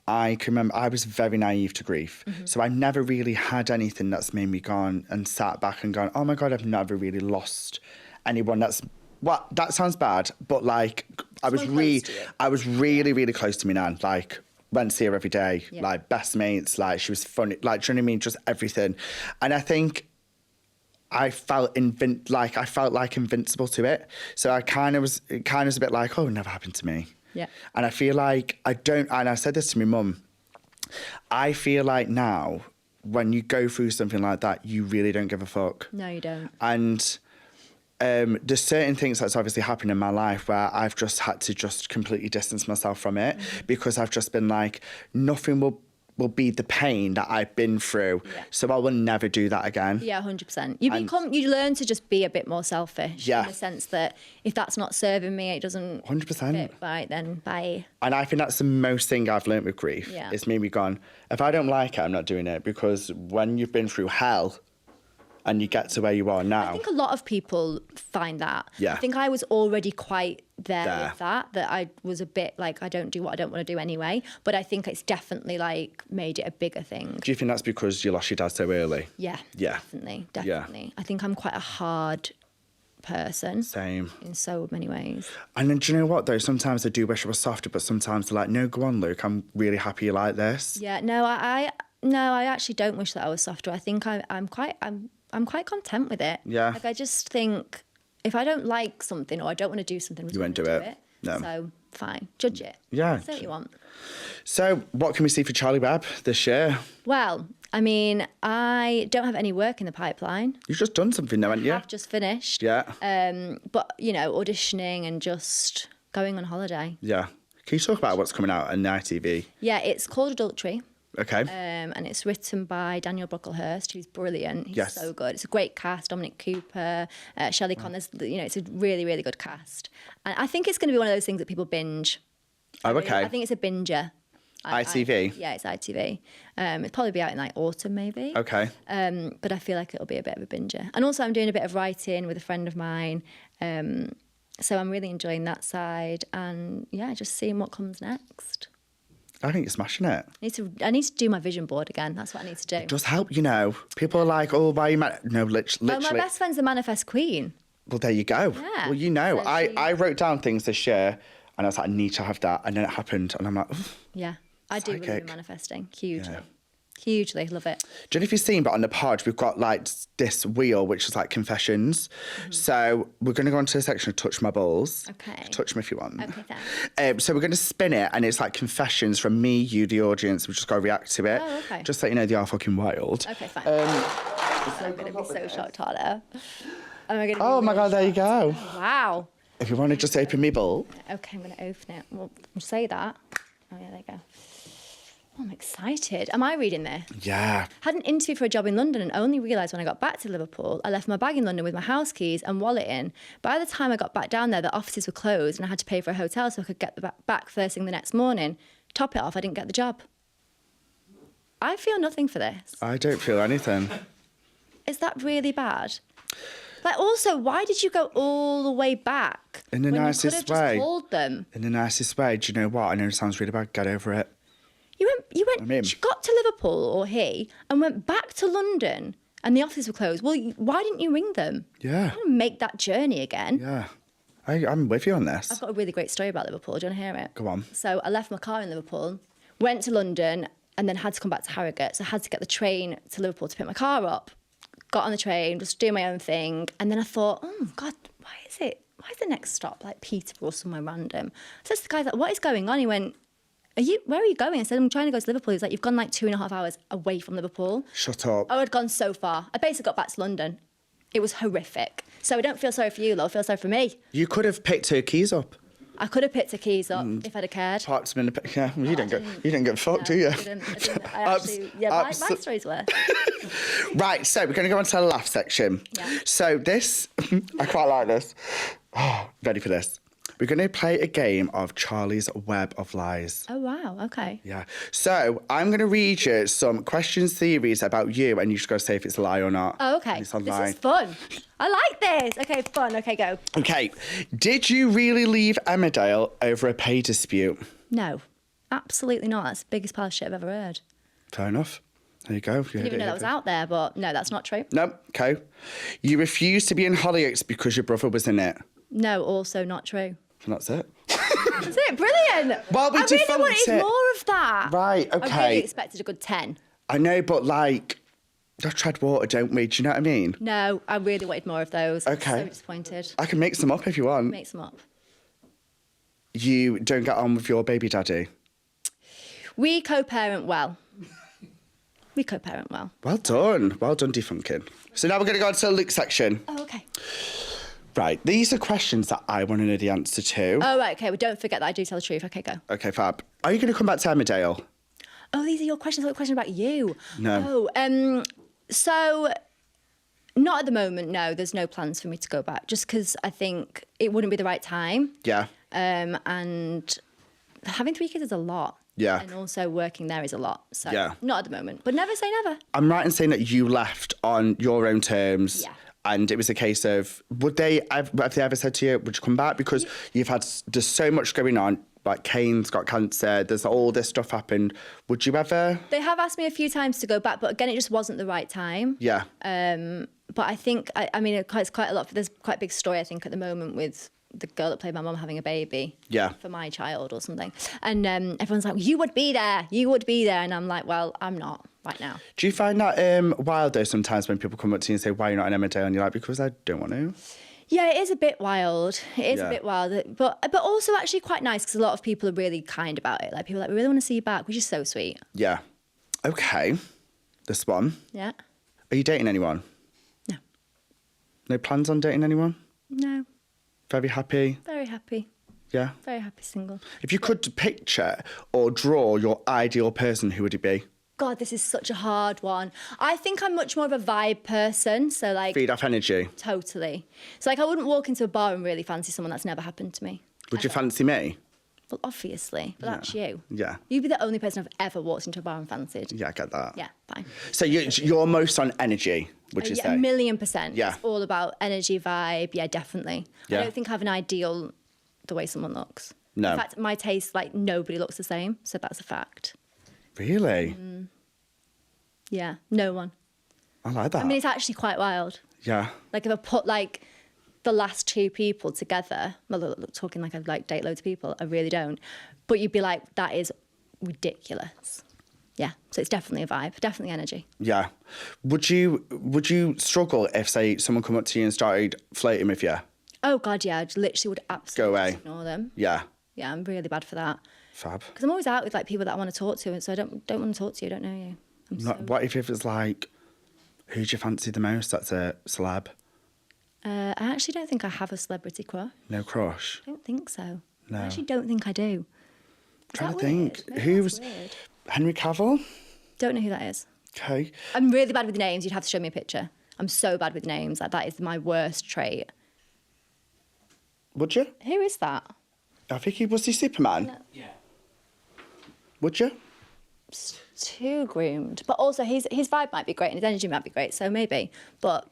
I can remember I was very naive to grief. So I never really had anything that's made me gone and sat back and gone, oh my God, I've never really lost anyone that's, well, that sounds bad, but like I was really close to my nan. Like, went to see her every day, like best mates, like she was funny, like, do you know what I mean? Just everything. And I think I felt like invincible to it. So it kind of was a bit like, oh, it never happened to me. Yeah. And I feel like and I said this to my mum, I feel like now when you go through something like that, you really don't give a fuck. No, you don't. And there's certain things that's obviously happened in my life where I've just had to just completely distance myself from it, because I've just been like, nothing will will be the pain that I've been through. Yeah. So I will never do that again. Yeah, 100%. You learn to just be a bit more selfish. Yeah. In the sense that if that's not serving me, it doesn't 100%. fit right, then bye. And I think that's the most thing I've learned with grief. Yeah. It's made me gone, if I don't like it, I'm not doing it. Because when you've been through hell and you get to where you are now. I think a lot of people find that. Yeah. I think I was already quite there with that I was a bit like, I don't do what I don't want to do anyway. But I think it's definitely like made it a bigger thing. Do you think that's because you lost your dad so early? Yeah. Definitely. Yeah. I think I'm quite a hard person. Same. In so many ways. And then do you know what though? Sometimes I do wish I was softer, but sometimes they're like, no, go on, Luke. I'm really happy you like this. Yeah. No, I actually don't wish that I was softer. I think I'm quite content with it. Yeah. Like I just think if I don't like something or I don't want to do something, you won't do it. No. So fine, judge it. Yeah. Say what you want. So what can we see for Charley Webb this year? Well, I mean, I don't have any work in the pipeline. You've just done something though, haven't you? I've just finished. Yeah. But you know, auditioning and just going on holiday. Yeah. Can you talk about what's coming out on ITV? Yeah, it's called Adultery. Okay. And it's written by Daniel Brocklehurst, who's brilliant. He's yes. so good. It's a great cast. Dominic Cooper, Shelley Connors. You know, it's a really, really good cast. And I think it's going to be one of those things that people binge. Oh, okay. I think it's a binger. ITV? Yeah, it's ITV. It'll probably be out in like autumn, maybe. Okay. But I feel like it'll be a bit of a binger. And also I'm doing a bit of writing with a friend of mine. So I'm really enjoying that side. And yeah, just seeing what comes next. I think you're smashing it. I need to do my vision board again. That's what I need to do. It does help, you know. People are like, oh, why are you No, literally. Oh, my best friend's the manifest queen. Well, there you go. Yeah. Well, you know, So I wrote down things this year and I was like, I need to have that. And then it happened. And I'm like, oof. Yeah, I do believe in manifesting. Hugely. Yeah. Hugely. Love it. Do you know if you've seen, but on the pod, we've got like this wheel, which is like confessions. Mm-hmm. So we're going to go into the section of touch my balls. Okay. Touch them if you want. Okay, thanks. So we're going to spin it and it's like confessions from me, you, the audience. We just got to react to it. Oh, okay. Just so you know, they are fucking wild. Okay, fine. I'm going to be so shocked, Harlow. Oh my God, there you go. Wow. If you want to just open me ball. Okay, I'm going to open it. Well, say that. Oh, yeah, there you go. Oh, I'm excited. Am I reading this? Yeah. Had an interview for a job in London and only realised when I got back to Liverpool, I left my bag in London with my house keys and wallet in. By the time I got back down there, the offices were closed and I had to pay for a hotel so I could get back first thing the next morning. Top it off, I didn't get the job. I feel nothing for this. I don't feel anything. Is that really bad? Like, also, why did you go all the way back? In the nicest way. You could have just called them. In the nicest way. Do you know what? I know it sounds really bad. Get over it. She got to Liverpool, or he, and went back to London, and the offices were closed. Well, why didn't you ring them? Yeah. You don't make that journey again. Yeah. I'm with you on this. I've got a really great story about Liverpool. Do you want to hear it? Go on. So I left my car in Liverpool, went to London, and then had to come back to Harrogate. So I had to get the train to Liverpool to pick my car up. Got on the train, just doing my own thing. And then I thought, oh, God, why is the next stop like Peterborough or somewhere random? So the guy's like, what is going on? He went, where are you going? I said, I'm trying to go to Liverpool. He's like, you've gone like 2.5 hours away from Liverpool. Shut up. I had gone so far. I basically got back to London. It was horrific. So I don't feel sorry for you, love. I feel sorry for me. You could have picked her keys up. I could have picked her keys up if I'd have cared. Parked them in the... Yeah, well, you didn't get fucked, do you? I didn't. My story's worth. Right, so we're going to go on to the laugh section. Yeah. So this... I quite like this. Oh, ready for this. We're going to play a game of Charley's Web of Lies. Oh, wow. Okay. Yeah. So I'm going to read you some question series about you and you just got to say if it's a lie or not. Oh, okay. This is fun. I like this. Okay, fun. Okay, go. Okay. Did you really leave Emmerdale over a pay dispute? No. Absolutely not. That's the biggest pile of shit I've ever heard. Fair enough. There you go. I didn't even know that was out there, but no, that's not true. No. Okay. You refused to be in Hollyoaks because your brother was in it? No, also not true. And that's it. That's it. Brilliant. Well, we I really wanted more of that. Right, okay. I really expected a good 10. I know, but like, I tread water, don't we? Do you know what I mean? No, I really wanted more of those. Okay. I'm so disappointed. I can make some up if you want. Make some up. You don't get on with your baby daddy? We co-parent well. Well done. Well done, defunking. So now we're going to go on to the Luke section. Oh, okay. Right, these are questions that I want to know the answer to. Oh, right, okay. Well, don't forget that I do tell the truth. Okay, go. Okay, fab. Are you going to come back to Emmerdale? Oh, these are your questions. I have a question about you. No. Oh, so not at the moment, no. There's no plans for me to go back just because I think it wouldn't be the right time. Yeah. And having 3 kids is a lot. Yeah. And also working there is a lot. So yeah. not at the moment, but never say never. I'm right in saying that you left on your own terms. Yeah. And it was a case of, have they ever said to you, would you come back? Because there's so much going on. Like Kane's got cancer, there's all this stuff happened. Would you ever? They have asked me a few times to go back, but again, it just wasn't the right time. Yeah. But I think, I mean, it's quite a lot. There's quite a big story, I think, at the moment with the girl that played my mum having a baby. Yeah. For my child or something. And everyone's like, you would be there. You would be there. And I'm like, well, I'm not right now. Do you find that wild though sometimes when people come up to you and say, why are you not in Emmerdale? And you're like, because I don't want to. Yeah, it is a bit wild. It is a bit wild, but also actually quite nice because a lot of people are really kind about it. Like people are like, we really want to see you back, which is so sweet. Yeah. Okay. This one. Yeah. Are you dating anyone? No. No plans on dating anyone? No. Very happy? Very happy. Yeah. Very happy single. If you could picture or draw your ideal person, who would it be? God, this is such a hard one. I think I'm much more of a vibe person. So like... Feed off energy? Totally. So like I wouldn't walk into a bar and really fancy someone. That's never happened to me. Would you fancy me? Well, obviously. But that's you. Yeah. You'd be the only person I've ever walked into a bar and fancied. Yeah, I get that. Yeah, fine. So you're most on energy, would you say? 1,000,000%. Yeah. It's all about energy, vibe. Yeah, definitely. Yeah. I don't think I have an ideal the way someone looks. No. In fact, my taste, like nobody looks the same. So that's a fact. Really? Yeah, no one. I like that. I mean, it's actually quite wild. Yeah. Like if I put like the last 2 people together, well, talking like I'd like date loads of people, I really don't. But you'd be like, that is ridiculous. Yeah, so it's definitely a vibe, definitely energy. Yeah. Would you struggle if, say, someone come up to you and started flirting with you? Oh God, yeah, I literally would absolutely Go away. ignore them. Yeah. Yeah, I'm really bad for that. Fab. Because I'm always out with like people that I want to talk to, and so I don't want to talk to you. I don't know you. What if it's like, who do you fancy the most? That's a celeb. I actually don't think I have a celebrity crush. No crush. I don't think so. No. I actually don't think I do. Trying to think. Maybe Who's that's weird. Henry Cavill? Don't know who that is. Okay. I'm really bad with names. You'd have to show me a picture. I'm so bad with names. Like, that is my worst trait. Would you? Who is that? I think he was Superman. No. Yeah. Would you? It's too groomed. But also, his vibe might be great and his energy might be great, so maybe. But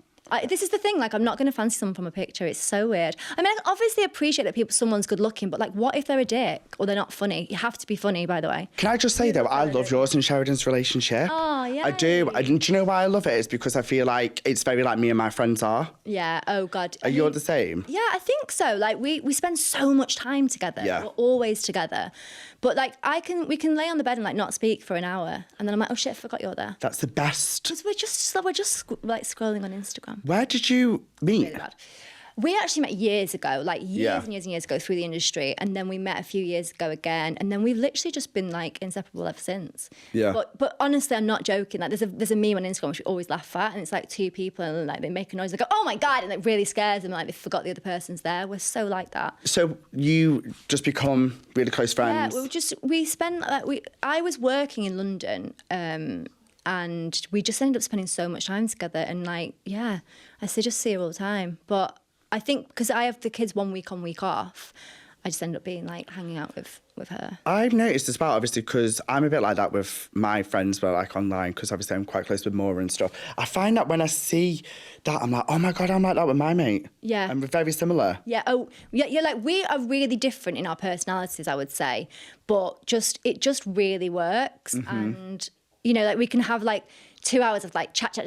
this is the thing, like, I'm not going to fancy someone from a picture. It's so weird. I mean, I obviously appreciate that someone's good looking, but, like, what if they're a dick or they're not funny? You have to be funny, by the way. Can I just say, though, I love yours and Sheridan's relationship. Oh, yeah. I do. Do you know why I love it? It's because I feel like it's very like me and my friends are. Yeah, oh, God. Are you the same? Yeah, I think so. Like, we spend so much time together. Yeah. We're always together. But, like, we can lay on the bed and, like, not speak for an hour. And then I'm like, oh, shit, I forgot you're there. That's the best. Because we're just like, scrolling on Instagram. Where did you meet? Really bad. We actually met years ago, like years and years ago through the industry. And then we met a few years ago again. And then we've literally just been like inseparable ever since. Yeah. But honestly, I'm not joking. Like there's a meme on Instagram which we always laugh at. And it's like 2 people and like they make a noise. They go, oh my God. And it really scares them. Like they forgot the other person's there. We're so like that. So you just become really close friends? Yeah, I was working in London. And we just ended up spending so much time together. And like, yeah, I just see her all the time. But I think because I have the kids 1 week on, week off, I just end up being like hanging out with her. I've noticed as well, obviously, because I'm a bit like that with my friends, but like online, because obviously I'm quite close with Maura and stuff. I find that when I see that, I'm like, oh my God, I'm like that with my mate. Yeah. And we're very similar. Yeah. Oh, yeah. Like we are really different in our personalities, I would say, but it just really works. Mm-hmm. And you know, like we can have like 2 hours of like chat,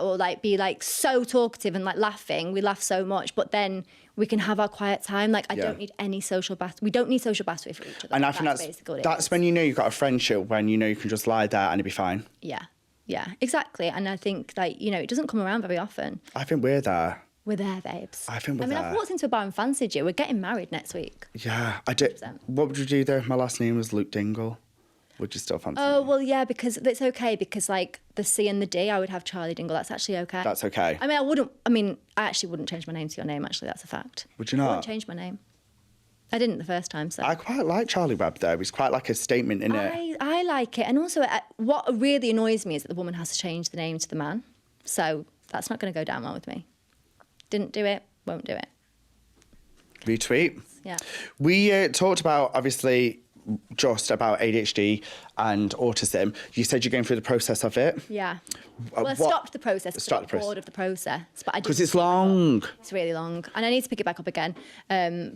or like be like so talkative and like laughing. We laugh so much, but then we can have our quiet time. Like I don't need any social battery. We don't need social battery for each other. And I think that's when you know you've got a friendship, when you know you can just lie there and it'll be fine. Yeah. Yeah, exactly. And I think like, you know, it doesn't come around very often. I think we're there. We're there, babes. I think we're there. I've walked into a bar and fancied you. We're getting married next week. Yeah, I did. 100%. What would you do though if my last name was Luke Dingle? Would you still fancy Oh, me? well, yeah, because it's okay. Because like the C and the D, I would have Charley Dingle. That's actually okay. That's okay. I actually wouldn't change my name to your name. Actually, that's a fact. Would you I not? wouldn't change my name. I didn't the first time, so. I quite like Charley Webb, though. It's quite like a statement, isn't it? I like it. And also, what really annoys me is that the woman has to change the name to the man. So that's not going to go down well with me. Didn't do it, won't do it. Retweet. Yeah. We talked about, obviously, just about ADHD and autism. You said you're going through the process of it. Yeah. Well, I stopped the process because I'm bored of the process. Because it's long. It's really long. And I need to pick it back up again.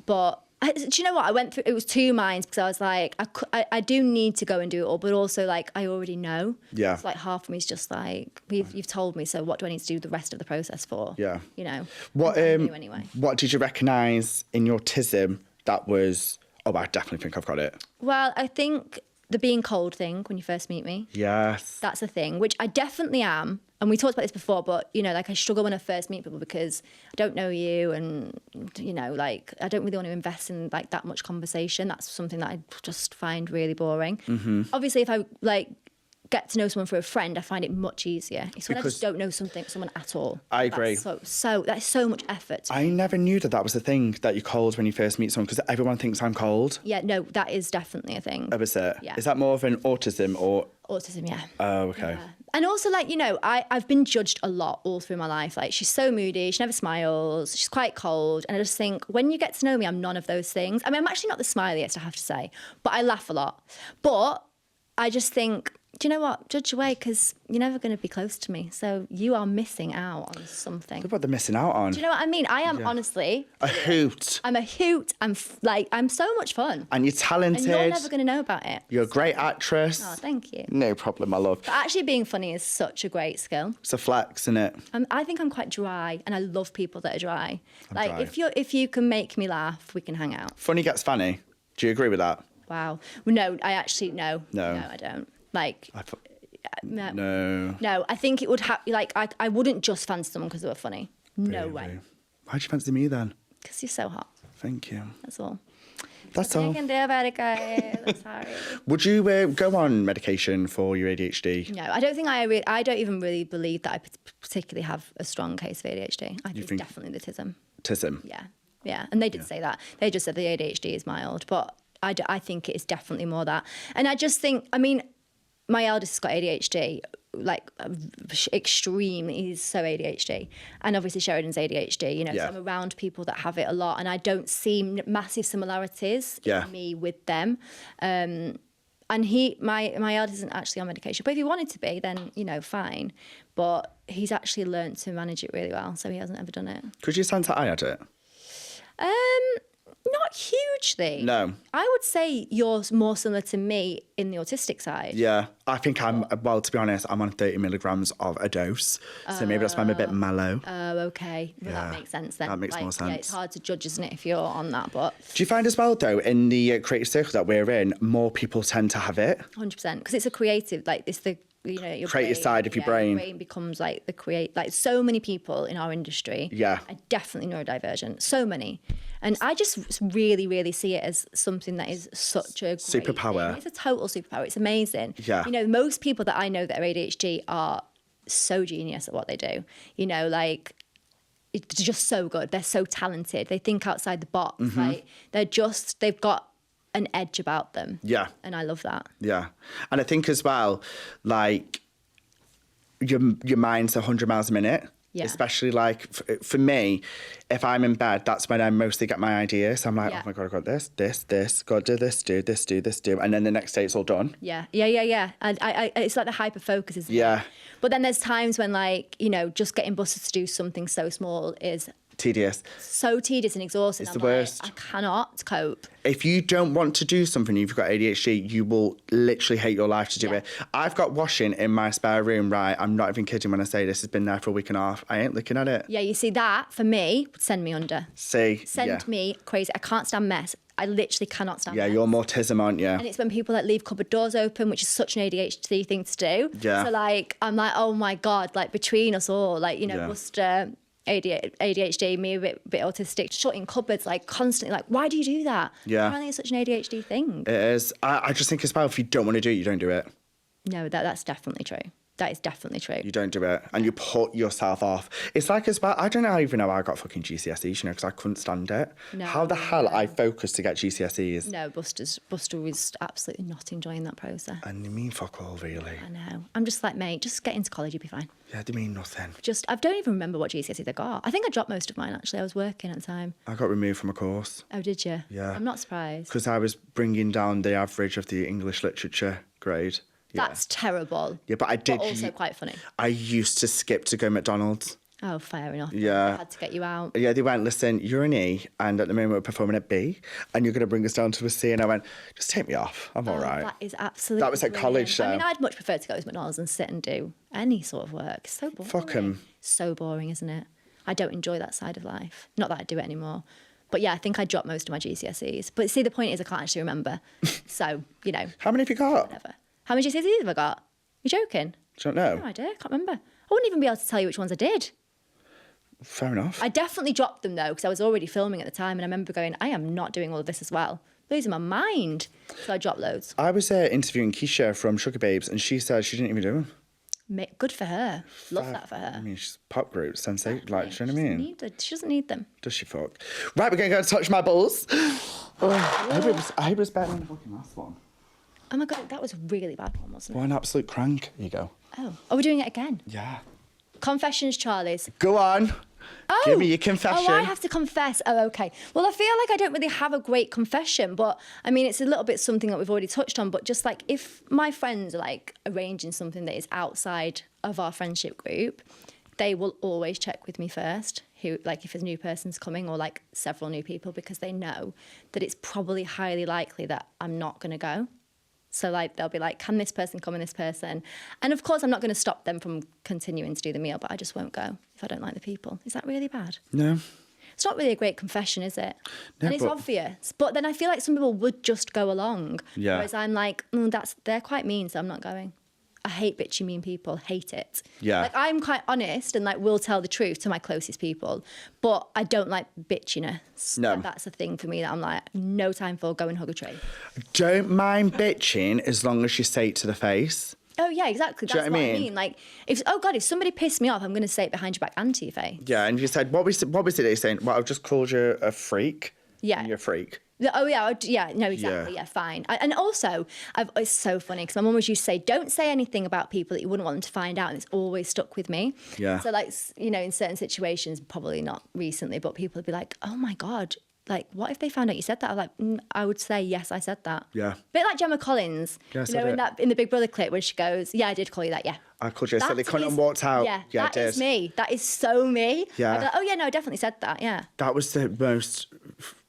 But do you know what? I went through, it was two minds because I was like, I do need to go and do it all, but also like, I already know. Yeah. It's like half of me is just like, you've told me, so what do I need to do the rest of the process for? Yeah. You know? What, anyway. What did you recognise in your autism that was, oh, I definitely think I've got it? Well, I think the being cold thing when you first meet me. Yes. That's a thing, which I definitely am. And we talked about this before, but, you know, like I struggle when I first meet people because I don't know you and, you know, like I don't really want to invest in like that much conversation. That's something that I just find really boring. Mm-hmm. Obviously, if I like get to know someone through a friend, I find it much easier. It's when I just don't know someone at all. I agree. That's so much effort. I never knew that was the thing that you're cold when you first meet someone because everyone thinks I'm cold. Yeah, no, that is definitely a thing. Oh, is it? Yeah. Is that more of an autism or? Autism, yeah. Oh, okay. Yeah. And also, like, you know, I've been judged a lot all through my life. Like, she's so moody, she never smiles, she's quite cold. And I just think, when you get to know me, I'm none of those things. I mean, I'm actually not the smiliest, I have to say, but I laugh a lot. But I just think, do you know what? Judge away, because you're never going to be close to me. So you are missing out on something. Look what they're missing out on. Do you know what I mean? I am honestly a hoot. I'm a hoot. I'm so much fun. And you're talented. And you're never going to know about it. You're a great actress. Oh, thank you. No problem, my love. But actually being funny is such a great skill. It's a flex, isn't it? I think I'm quite dry, and I love people that are dry. I'm dry. If you can make me laugh, we can hang out. Funny gets funny. Do you agree with that? Wow. Well, no, I actually no. No. No, I don't. Like. No. No, I think it would have, like, I wouldn't just fancy someone because they were funny. No Really? way. Why'd you fancy me then? Because you're so hot. Thank you. That's all. That's all. You can do about it, guys. I'm sorry. Would you go on medication for your ADHD? No, I don't think I don't even really believe that I particularly have a strong case of ADHD. I think it's definitely the TISM. TISM? Yeah. Yeah. And they did say that. They just said the ADHD is mild, but I think it is definitely more that. And I just think, I mean, my eldest has got ADHD, like extreme. He's so ADHD. And obviously Sheridan's ADHD, you know, so I'm around people that have it a lot and I don't see massive similarities in me with them. And my eldest isn't actually on medication. But if he wanted to be, then, you know, fine. But he's actually learnt to manage it really well, so he hasn't ever done it. Could you sense that I had it? Not hugely. No. I would say you're more similar to me in the autistic side. Yeah. I think well, to be honest, I'm on 30 milligrams of a dose. So maybe that's why I'm a bit mellow. Oh, okay. Well, that makes sense then. That makes more sense. Yeah, it's hard to judge, isn't it, if you're on that, but... Do you find as well, though, in the creative circle that we're in, more people tend to have it? 100%. Because it's a creative, like, it's the... You know, your creative brain, side of your brain. Your brain becomes like like so many people in our industry are definitely neurodivergent. So many. And I just really, really see it as something that is such a great superpower. thing. It's a total superpower. It's amazing. Yeah. You know, most people that I know that are ADHD are so genius at what they do. You know, like it's just so good. They're so talented. They think outside the box. Mm-hmm. Like they've got an edge about them. Yeah. And I love that. Yeah. And I think as well, like, your mind's 100 miles a minute. Yeah. Especially, like, for me, if I'm in bed, that's when I mostly get my ideas. I'm like, oh my God, I've got this, got to do this, do this, do this, do. And then the next day it's all done. Yeah. And I it's like the hyper focus, isn't it? Yeah. But then there's times when, like, you know, just getting busted to do something so small is... tedious. So tedious and exhausting. It's the worst. I cannot cope. If you don't want to do something, you've got ADHD, you will literally hate your life to do it. I've got washing in my spare room, right? I'm not even kidding when I say this has been there for a week and a half. I ain't looking at it. Yeah, you see, that, for me, would send me under. Send me crazy. I can't stand mess. I literally cannot stand mess. Yeah, you're more autism, aren't you? And it's when people, like, leave cupboard doors open, which is such an ADHD thing to do. Yeah. So, like, I'm like, oh, my God, like, between us all, like, you know, Buster... ADHD, me a bit autistic, shutting cupboards, like, constantly, like, why do you do that? Yeah. Apparently it's such an ADHD thing. It is. I just think as well, if you don't want to do it, you don't do it. No, that's definitely true. That is definitely true. You don't do it, and you put yourself off. It's like as well. I don't even know how I got fucking GCSEs, because I couldn't stand it. No, how the hell I focused to get GCSEs? No, Buster was absolutely not enjoying that process. And they mean fuck all, really. I know. I'm just like, mate, just get into college, you'll be fine. Yeah, they mean nothing. I don't even remember what GCSEs I got. I think I dropped most of mine, actually. I was working at the time. I got removed from a course. Oh, did you? Yeah. I'm not surprised. Because I was bringing down the average of the English literature grade. Yeah. That's terrible. Yeah, but I did. But also quite funny. I used to skip to go McDonald's. Oh, fair enough. Yeah. I had to get you out. Yeah, they went, listen, you're an E, and at the moment we're performing at B, and you're going to bring us down to a C. And I went, just take me off. I'm all right. That is absolutely That was at college, brilliant. I mean, so- I'd much prefer to go to McDonald's and sit and do any sort of work. It's so boring. Fuck 'em. So boring, isn't it? I don't enjoy that side of life. Not that I do it anymore. But yeah, I think I dropped most of my GCSEs. But see, the point is I can't actually remember. So, you know. How many have you got? Whatever. How many GCSEs have I got? You joking? Don't know. No idea. I can't remember. I wouldn't even be able to tell you which ones I did. Fair enough. I definitely dropped them though, because I was already filming at the time, and I remember going, I am not doing all of this as well. Losing my mind. So I dropped loads. I was interviewing Keisha from Sugar Babes, and she said she didn't even do them. Good for her. Love that for her. I mean, she's pop group, sensation. Like, do you know what I mean? She doesn't need them. Does she fuck? Right, we're going to go touch my balls. Oh, I hope it was better than the fucking last one. Oh my God, that was a really bad one, wasn't it? What an absolute crank. Here you go. Oh, are we doing it again? Yeah. Confessions, Charlie's. Go on. Oh. Give me your confession. Oh, I have to confess. Oh, okay. Well, I feel like I don't really have a great confession, but I mean, it's a little bit something that we've already touched on, but just like if my friends are like arranging something that is outside of our friendship group, they will always check with me first, like if a new person's coming or like several new people, because they know that it's probably highly likely that I'm not going to go. So like they'll be like, can this person come and this person? And of course, I'm not going to stop them from continuing to do the meal, but I just won't go if I don't like the people. Is that really bad? No. It's not really a great confession, is it? No, and it's obvious. But then I feel like some people would just go along. Yeah. Whereas I'm like, they're quite mean, so I'm not going. I hate bitchy mean people, hate it. Yeah. Like I'm quite honest and like will tell the truth to my closest people, but I don't like bitchiness. No. And that's a thing for me that I'm like, no time for, go and hug a tree. Don't mind bitching as long as you say it to the face. Oh yeah, exactly. Do you That's know what what I I mean? mean. Like, if somebody pissed me off, I'm going to say it behind your back and to your face. Yeah, and you said, what was it that you're saying? Well, I've just called you a freak. Yeah. And you're a freak. Oh yeah, no, exactly, yeah, fine. And also, it's so funny because my mum always used to say, "Don't say anything about people that you wouldn't want them to find out," and it's always stuck with me. Yeah. So like, you know, in certain situations, probably not recently, but people would be like, "Oh my God, like, what if they found out you said that?" I'm like, I would say, yes, I said that. Yeah. Bit like Gemma Collins, Yeah, I you said know, it. in the Big Brother clip where she goes, "Yeah, I did call you that, yeah." I called you a silly That cunt and is- walked out. Yeah, I that did. is me. That is so me. Yeah. I'd be like, oh yeah, no, I definitely said that. Yeah. That was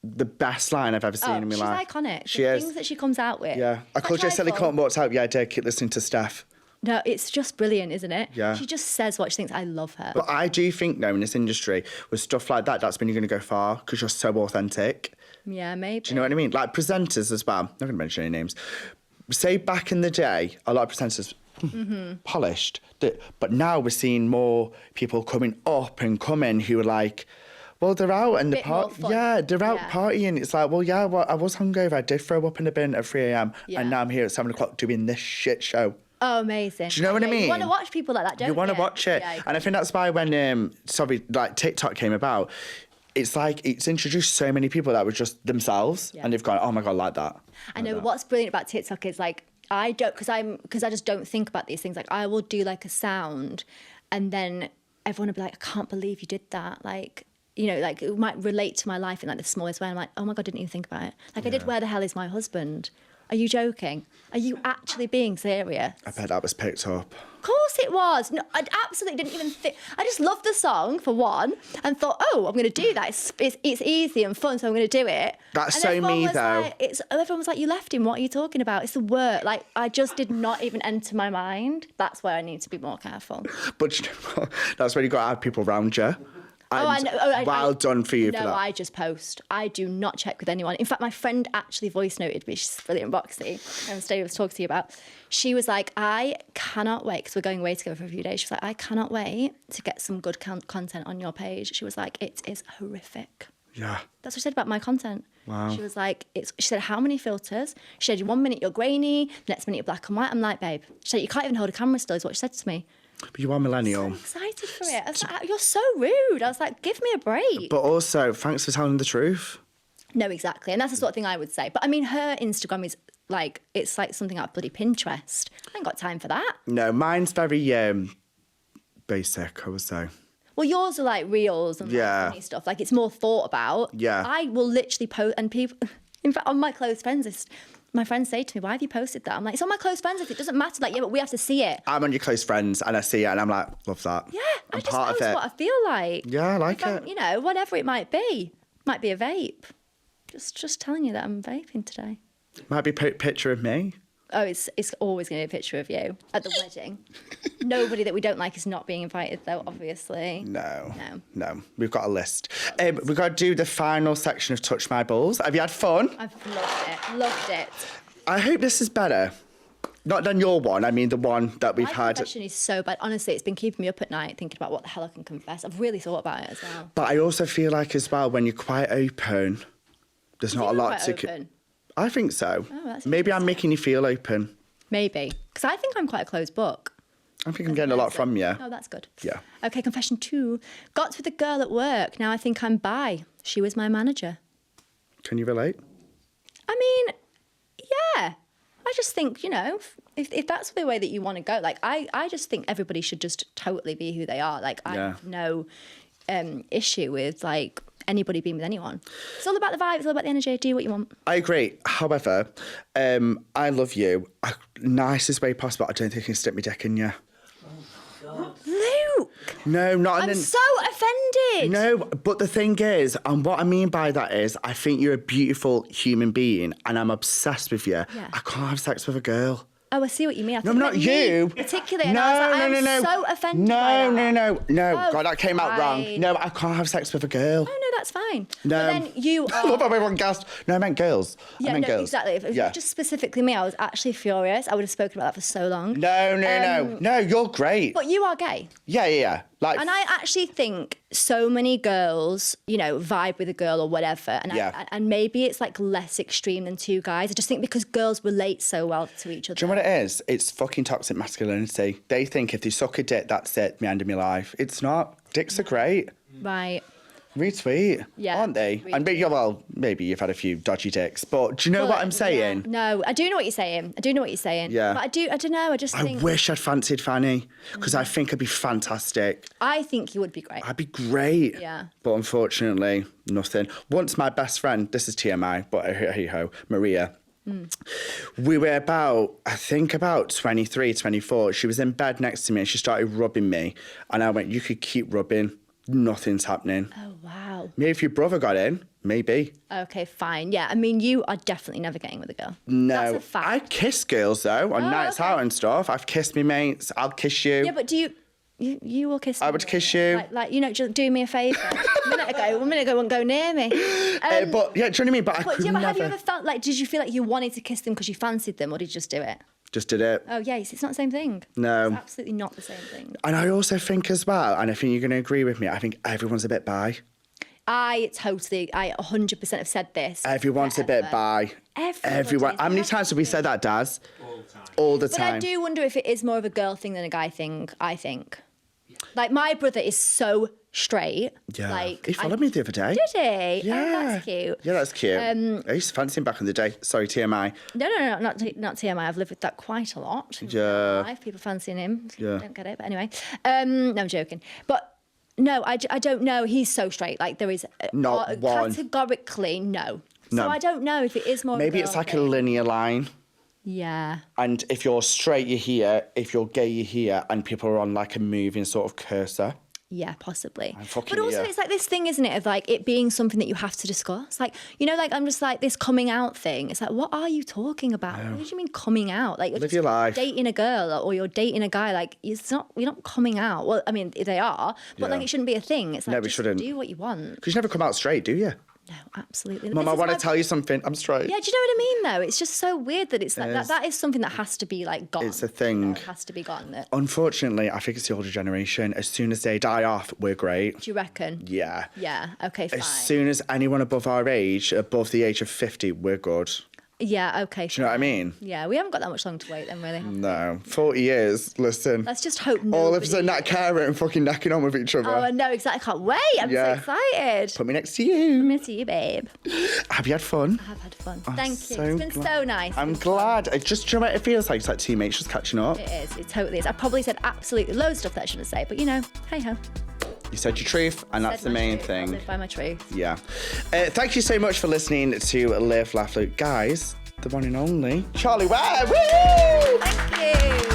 the best line I've ever seen in my she's life. iconic. She The is. things that she comes out with. Yeah. I Quite called you a silly joyful. cunt and walked out. Yeah, I did. Keep listening to Steph. No, it's just brilliant, isn't it? Yeah. She just says what she thinks. I love her. But I do think, though, in this industry, with stuff like that, that's when you're going to go far because you're so authentic. Yeah, maybe. Do you know what I mean? Like presenters as well. I'm not going to mention any names. Say back in the day, a lot of presenters polished. But now we're seeing more people coming up and coming who are like, well, they're out and Bit more fun. they're out Yeah. partying. It's like, well, yeah, well, I was hungover. I did throw up in the bin at 3 a.m. Yeah. And now I'm here at 7 o'clock doing this shit show. Oh, amazing. Do you know what I mean? You want to watch people like that, don't you? You want to watch it. Yeah, and I think that's why when, TikTok came about, it's like it's introduced so many people that were just themselves Yeah. and they've gone, oh my God, like that. I know. What's brilliant about TikTok is like, I don't, because I just don't think about these things. Like I will do like a sound and then everyone will be like, I can't believe you did that. Like, you know, like it might relate to my life in like the smallest way. I'm like, oh my God, didn't even think about it. Like I did Where the Hell Is My Husband? Are you joking? Are you actually being serious? I bet that was picked up. Of course it was. No, I absolutely didn't even think. I just loved the song for one, and thought, oh, I'm going to do that. It's easy and fun, so I'm going to do it. That's And so everyone me, was though. Like, everyone was like, you left him. What are you talking about? It's the word. Like I just did not even enter my mind. That's where I need to be more careful. But you know what? That's when you got to have people around you. I And know. well done for you for No, that. I just post. I do not check with anyone. In fact, my friend actually voice noted me. She's brilliant, Roxy. Steve was talking to you about. She was like, I cannot wait, because we're going away together for a few days. She was like, I cannot wait to get some good content on your page. She was like, it is horrific. Yeah. That's what she said about my content. Wow. She was like, she said, how many filters? She said, 1 minute you're grainy, the next minute you're black and white. I'm like, babe, she said, you can't even hold a camera still, is what she said to me. But you are millennial. I'm so excited for it. I was like, you're so rude. I was like, give me a break. But also, thanks for telling the truth. No, exactly. And that's the sort of thing I would say. But I mean, her Instagram is like, it's like something like bloody Pinterest. I ain't got time for that. No, mine's very basic, I would say. Well, yours are like reels and like funny stuff. Like, it's more thought about. Yeah. I will literally post, and people, in fact, on my close friends list, my friends say to me, why have you posted that? I'm like, it's on my close friends list. It doesn't matter. Like, yeah, but we have to see it. I'm on your close friends and I see it and I'm like, love that. Yeah, I'm I just part post of it. what I feel like. Yeah, I like it. You know, whatever it might be. Might be a vape. Just telling you that I'm vaping today. Might be a picture of me. Oh, it's always going to be a picture of you at the wedding. Nobody that we don't like is not being invited, though, obviously. No. We've got a list. We've got to do the final section of Touch My Balls. Have you had fun? I've loved it. I hope this is better. Not than your one, I mean the one that we've had. My confession is so bad. Honestly, it's been keeping me up at night thinking about what the hell I can confess. I've really thought about it as well. But I also feel like as well, when you're quite open, there's not a lot to... Open? I think so. Oh, that's Maybe I'm making you feel open. Maybe. Because I think I'm quite a closed book. I think I'm getting a lot from you. Oh, that's good. Yeah. Okay, confession 2. Got with a girl at work. Now I think I'm bi. She was my manager. Can you relate? I mean, yeah. I just think, you know, if that's the way that you want to go, like, I just think everybody should just totally be who they are. Like, I have no issue with, like, anybody being with anyone. It's all about the vibe. It's all about the energy. Do what you want. I agree. However, I love you. Nicest way possible. I don't think I can stick my dick in you. Luke! No, not... I'm so offended! No, but the thing is, and what I mean by that is, I think you're a beautiful human being and I'm obsessed with you. Yeah. I can't have sex with a girl. Oh, I see what you mean. No, not you. Particularly. And I was like, I'm so offended by that. No. Oh, God, that came out wrong. fine. No, I can't have sex with a girl. Oh, no, that's fine. No. But then you are... I love how everyone gasped. No, I meant girls. Yeah, I meant no, girls. exactly. If it was just specifically me, I was actually furious. I would have spoken about that for so long. No, you're great. But you are gay. Yeah. Like, And I actually think so many girls, you know, vibe with a girl or whatever. And and maybe it's like less extreme than 2 guys. I just think because girls relate so well to each other. Do you know what it is? It's fucking toxic masculinity. They think if they suck a dick, that's it, me end of my life. It's not. Dicks are great. Right. Retweet, aren't they? Retweet. And maybe you've had a few dodgy dicks, but do you know what I'm saying? Yeah. No, I do know what you're saying. Yeah. But I don't know. I just think... I wish I'd fancied Fanny, because I think I'd be fantastic. I think you would be great. I'd be great. Yeah. But unfortunately, nothing. Once my best friend, this is TMI, but hey-ho, Maria, we were about 23, 24. She was in bed next to me and she started rubbing me. And I went, you could keep rubbing. Nothing's happening. Oh, wow. Maybe if your brother got in, maybe. Okay, fine. Yeah, I mean, you are definitely never getting with a girl. No. That's a fact. I kiss girls, though, on nights out and stuff. I've kissed me mates. I'll kiss you. Yeah, but do you will kiss me? I would kiss you. Like, you know, just do me a favour. a minute ago, wouldn't go near me. But, yeah, do you know what I mean? But I could never. Have you ever felt like, did you feel like you wanted to kiss them because you fancied them, or did you just do it? Just did it. Oh, yes, it's not the same thing. No. It's absolutely not the same thing. And I also think as well, and I think you're going to agree with me, I think everyone's a bit bi. I 100% have said this. Everyone's a bit bi. Everyone. How many times have we said that, Daz? All the time. But I do wonder if it is more of a girl thing than a guy thing, I think. Like, my brother is so straight. Yeah. Like, he followed me the other day. Did he? Yeah. Oh, that's cute. Yeah, that's cute. I used to fancy him back in the day. Sorry, TMI. No, not TMI. I've lived with that quite a lot. Yeah. Life, people fancying him. Yeah. Don't get it, but anyway. No, I'm joking. But no, I don't know. He's so straight. Like, there is Not one. Categorically, no. No. So I don't know if it is more. Maybe of a it's girl like thing. a linear line. Yeah. And if you're straight, you're here. If you're gay, you're here. And people are on like a moving sort of cursor. Yeah, possibly. But also, it's like this thing, isn't it, of like it being something that you have to discuss. Like, you know, like I'm just like this coming out thing. It's like, what are you talking about? What do you mean coming out? Like, you're Live your life. dating a girl or you're dating a guy. Like, you're not coming out. Well, I mean, they are, but like it shouldn't be a thing. It's like, No, we just shouldn't. do what you want. Because you never come out straight, do you? No, absolutely. Mum, I want to tell you something. I'm straight. Yeah, do you know what I mean, though? It's just so weird that it's like that is something that has to be, like, gone. It's a thing. You know, it has to be gone. Unfortunately, I think it's the older generation. As soon as they die off, we're great. Do you reckon? Yeah. Yeah, okay, fine. As soon as anyone above our age, above the age of 50, we're good. Yeah, okay. Do you know what I mean? Yeah, we haven't got that much longer to wait then, really. No. 40 years, listen. Let's just hope nobody... All of us are not caring and fucking necking on with each other. Oh, I know, exactly. I can't wait. I'm so excited. Put me next to you. Put me next to you, babe. Have you had fun? I have had fun. Thank you. So It's been so nice. I'm glad. It just, do you know what it feels like? It's like teammates just catching up. It is. It totally is. I probably said absolutely loads of stuff that I shouldn't say, but, you know, hey-ho. You said your truth, and that's the main thing. I live by my truth. Yeah. Thank you so much for listening to Live, Laugh, Loot. Guys, the one and only Charley Webb. Woo! Thank you.